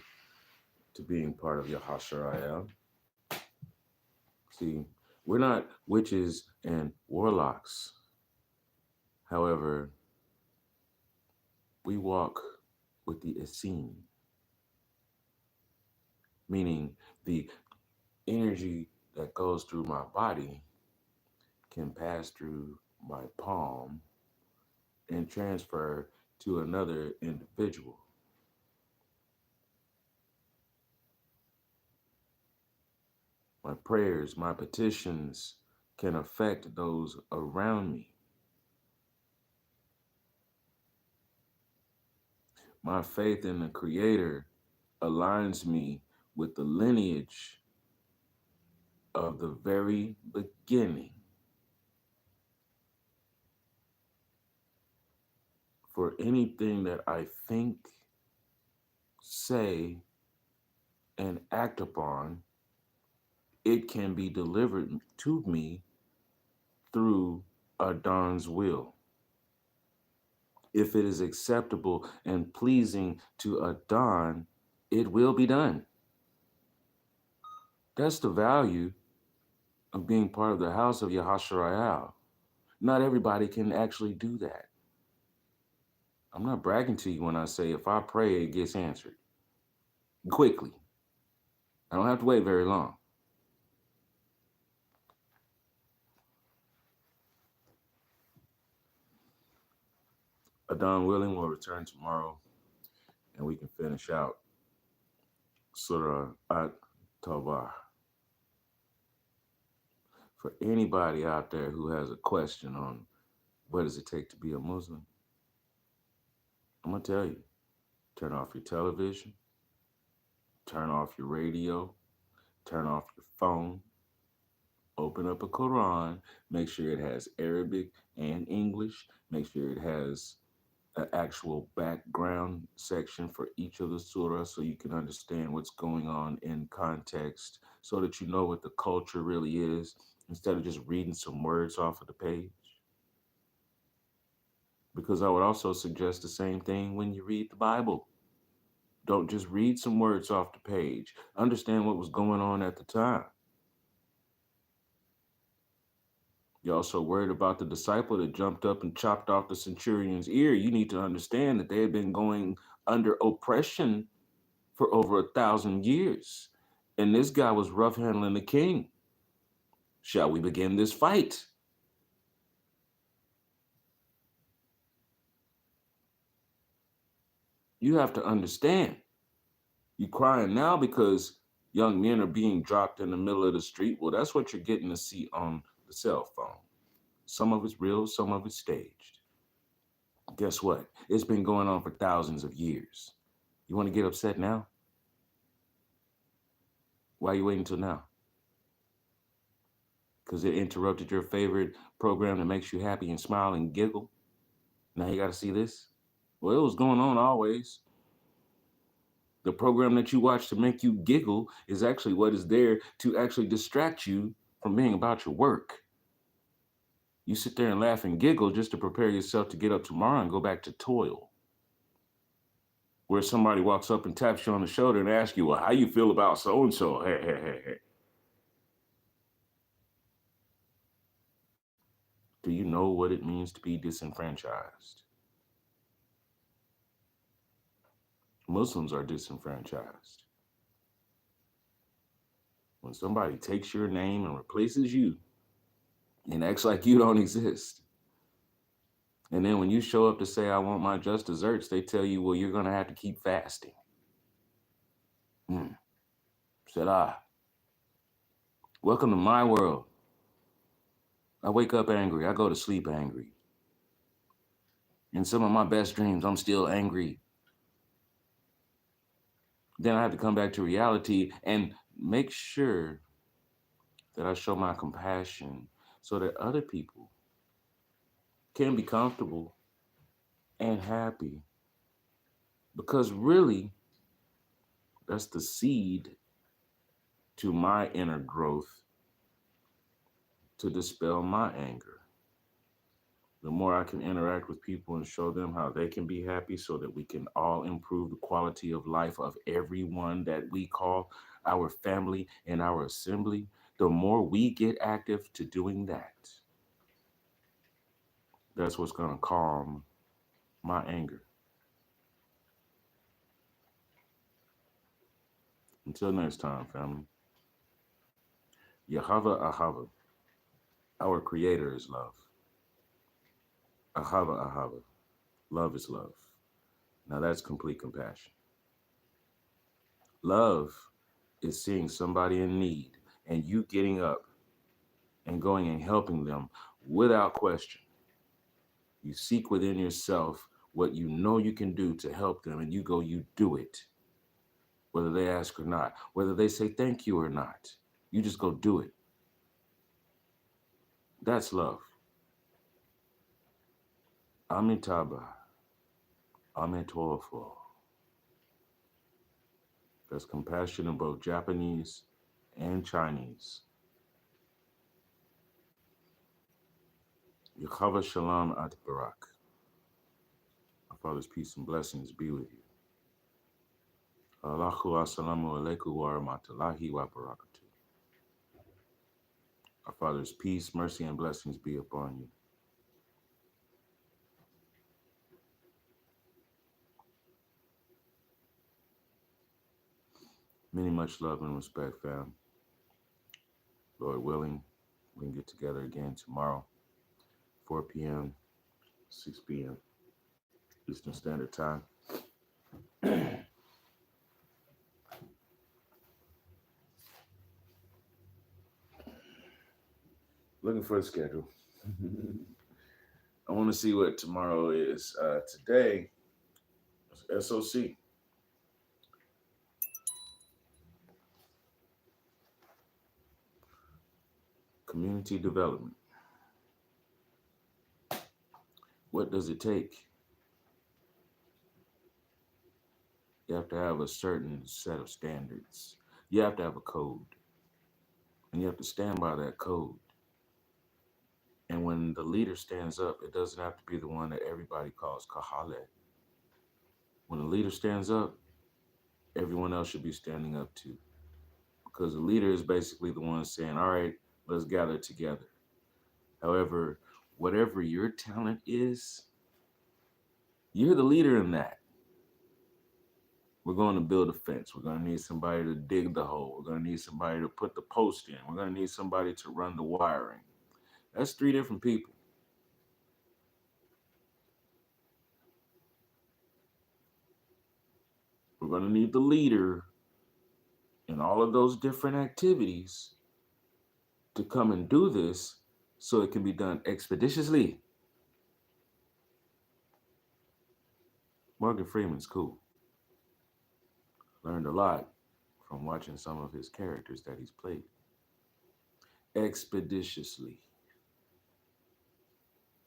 Speaker 1: to being part of Yahasharayel. See, we're not witches and warlocks. However, we walk with the Essene, meaning the energy that goes through my body can pass through my palm and transfer to another individual. My prayers, my petitions can affect those around me. My faith in the Creator aligns me with the lineage of the very beginning. For anything that I think, say, and act upon, it can be delivered to me through Adon's will. If it is acceptable and pleasing to Adon, it will be done. That's the value of being part of the house of Yahasharayal. Not everybody can actually do that. I'm not bragging to you when I say if I pray, it gets answered quickly. I don't have to wait very long. Adon willing will return tomorrow and we can finish out surah at-Tawbah. For anybody out there who has a question on what does it take to be a Muslim, I'm going to tell you, turn off your television, turn off your radio, turn off your phone, open up a Quran, make sure it has Arabic and English, make sure it has an actual background section for each of the surah so you can understand what's going on in context so that you know what the culture really is instead of just reading some words off of the page. Because I would also suggest the same thing when you read the Bible. Don't just read some words off the page. Understand what was going on at the time. You're also worried about the disciple that jumped up and chopped off the centurion's ear. You need to understand that they had been going under oppression for over 1,000 years. And this guy was rough handling the king. Shall we begin this fight? You have to understand. You're crying now because young men are being dropped in the middle of the street. Well, that's what you're getting to see on the cell phone. Some of it's real, some of it's staged. Guess what? It's been going on for thousands of years. You want to get upset now? Why are you waiting until now? Because it interrupted your favorite program that makes you happy and smile and giggle? Now you got to see this? Well, it was going on always. The program that you watch to make you giggle is actually what is there to actually distract you from being about your work. You sit there and laugh and giggle just to prepare yourself to get up tomorrow and go back to toil. Where somebody walks up and taps you on the shoulder and asks you, well, how you feel about so-and-so? Hey, hey, hey, hey. Do you know what it means to be disenfranchised? Muslims are disenfranchised. When somebody takes your name and replaces you and acts like you don't exist. And then when you show up to say, I want my just desserts, they tell you, well, you're going to have to keep fasting. Said I. Welcome to my world. I wake up angry. I go to sleep angry. In some of my best dreams, I'm still angry. Then I have to come back to reality and make sure that I show my compassion so that other people can be comfortable and happy. Because really, that's the seed to my inner growth to dispel my anger. The more I can interact with people and show them how they can be happy so that we can all improve the quality of life of everyone that we call our family and our assembly, the more we get active to doing that, that's what's going to calm my anger. Until next time, family. Yahweh Ahava. Our creator is love. Ahava Ahava. Love is love. Now that's complete compassion. Love is seeing somebody in need and you getting up and going and helping them without question. You seek within yourself what you know you can do to help them, and you go, you do it. Whether they ask or not, whether they say thank you or not, you just go do it. That's love. at-Tawbah. at-Tawbah. That's compassion in both Japanese and Chinese. Yahweh Shalom at Barak. Our Father's peace and blessings be with you. Allahu assalamu alaikum wa rahmatullahi wa barakatuh. Our Father's peace, mercy, and blessings be upon you. Many much love and respect, fam. Lord willing, we can get together again tomorrow, 4 p.m., 6 p.m. Eastern Standard Time. Looking for a schedule. I want to see what tomorrow is. Today, SOC. Community development. What does it take? You have to have a certain set of standards. You have to have a code. And you have to stand by that code. And when the leader stands up, it doesn't have to be the one that everybody calls Kahale. When the leader stands up, everyone else should be standing up to. Because the leader is basically the one saying, all right, let's gather together. However, whatever your talent is, you're the leader in that. We're going to build a fence. We're going to need somebody to dig the hole. We're going to need somebody to put the post in. We're going to need somebody to run the wiring. That's 3 different people. We're going to need the leader in all of those different activities to come and do this so it can be done expeditiously. Morgan Freeman's cool. Learned a lot from watching some of his characters that he's played. Expeditiously.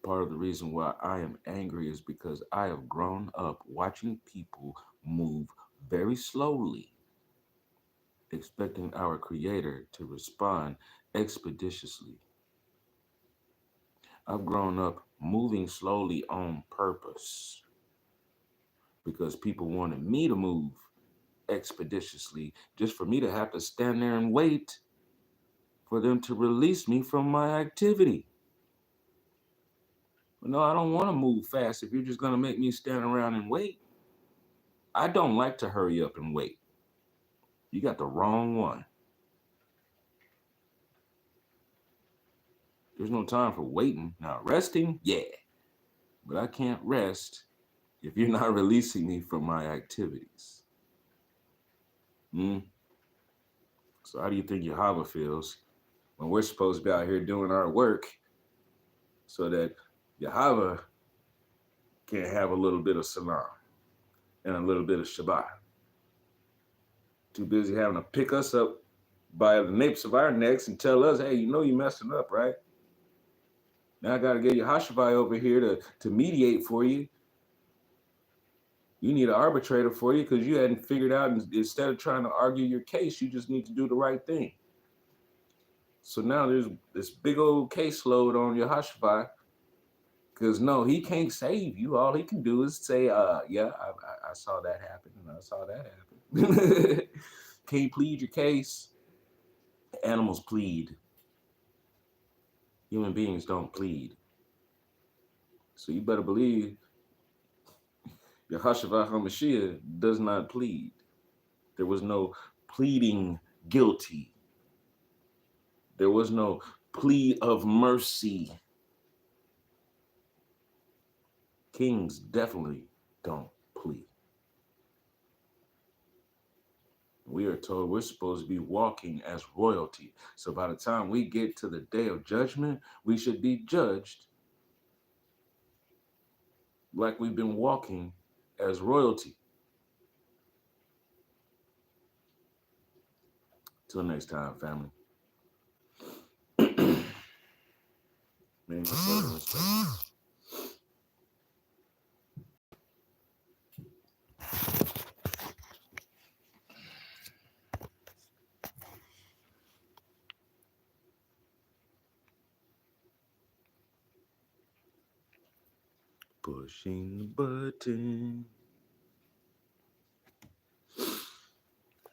Speaker 1: Part of the reason why I am angry is because I have grown up watching people move very slowly, expecting our Creator to respond expeditiously. I've grown up moving slowly on purpose because people wanted me to move expeditiously just for me to have to stand there and wait for them to release me from my activity. But no, I don't want to move fast if you're just going to make me stand around and wait. I don't like to hurry up and wait. You got the wrong one. There's no time for waiting. Now, resting, yeah. But I can't rest if you're not releasing me from my activities. So how do you think Yahweh feels when we're supposed to be out here doing our work so that Yahweh can have a little bit of salam and a little bit of Shabbat? Too busy having to pick us up by the napes of our necks and tell us, hey, you know you're messing up, right? Now I got to get your Hashabai over here to mediate for you. You need an arbitrator for you because you hadn't figured out, instead of trying to argue your case, you just need to do the right thing. So now there's this big old caseload on your Hashabai because no, he can't save you. All he can do is say, yeah, I saw that happen and I saw that happen. Can't plead your case. Animals plead. Human beings don't plead. So you better believe Yehoshua HaMashiach does not plead. There was no pleading guilty. There was no plea of mercy. Kings definitely don't plead. We are told we're supposed to be walking as royalty. So by the time we get to the day of judgment, we should be judged like we've been walking as royalty. Till next time, family. Man, pushing the button.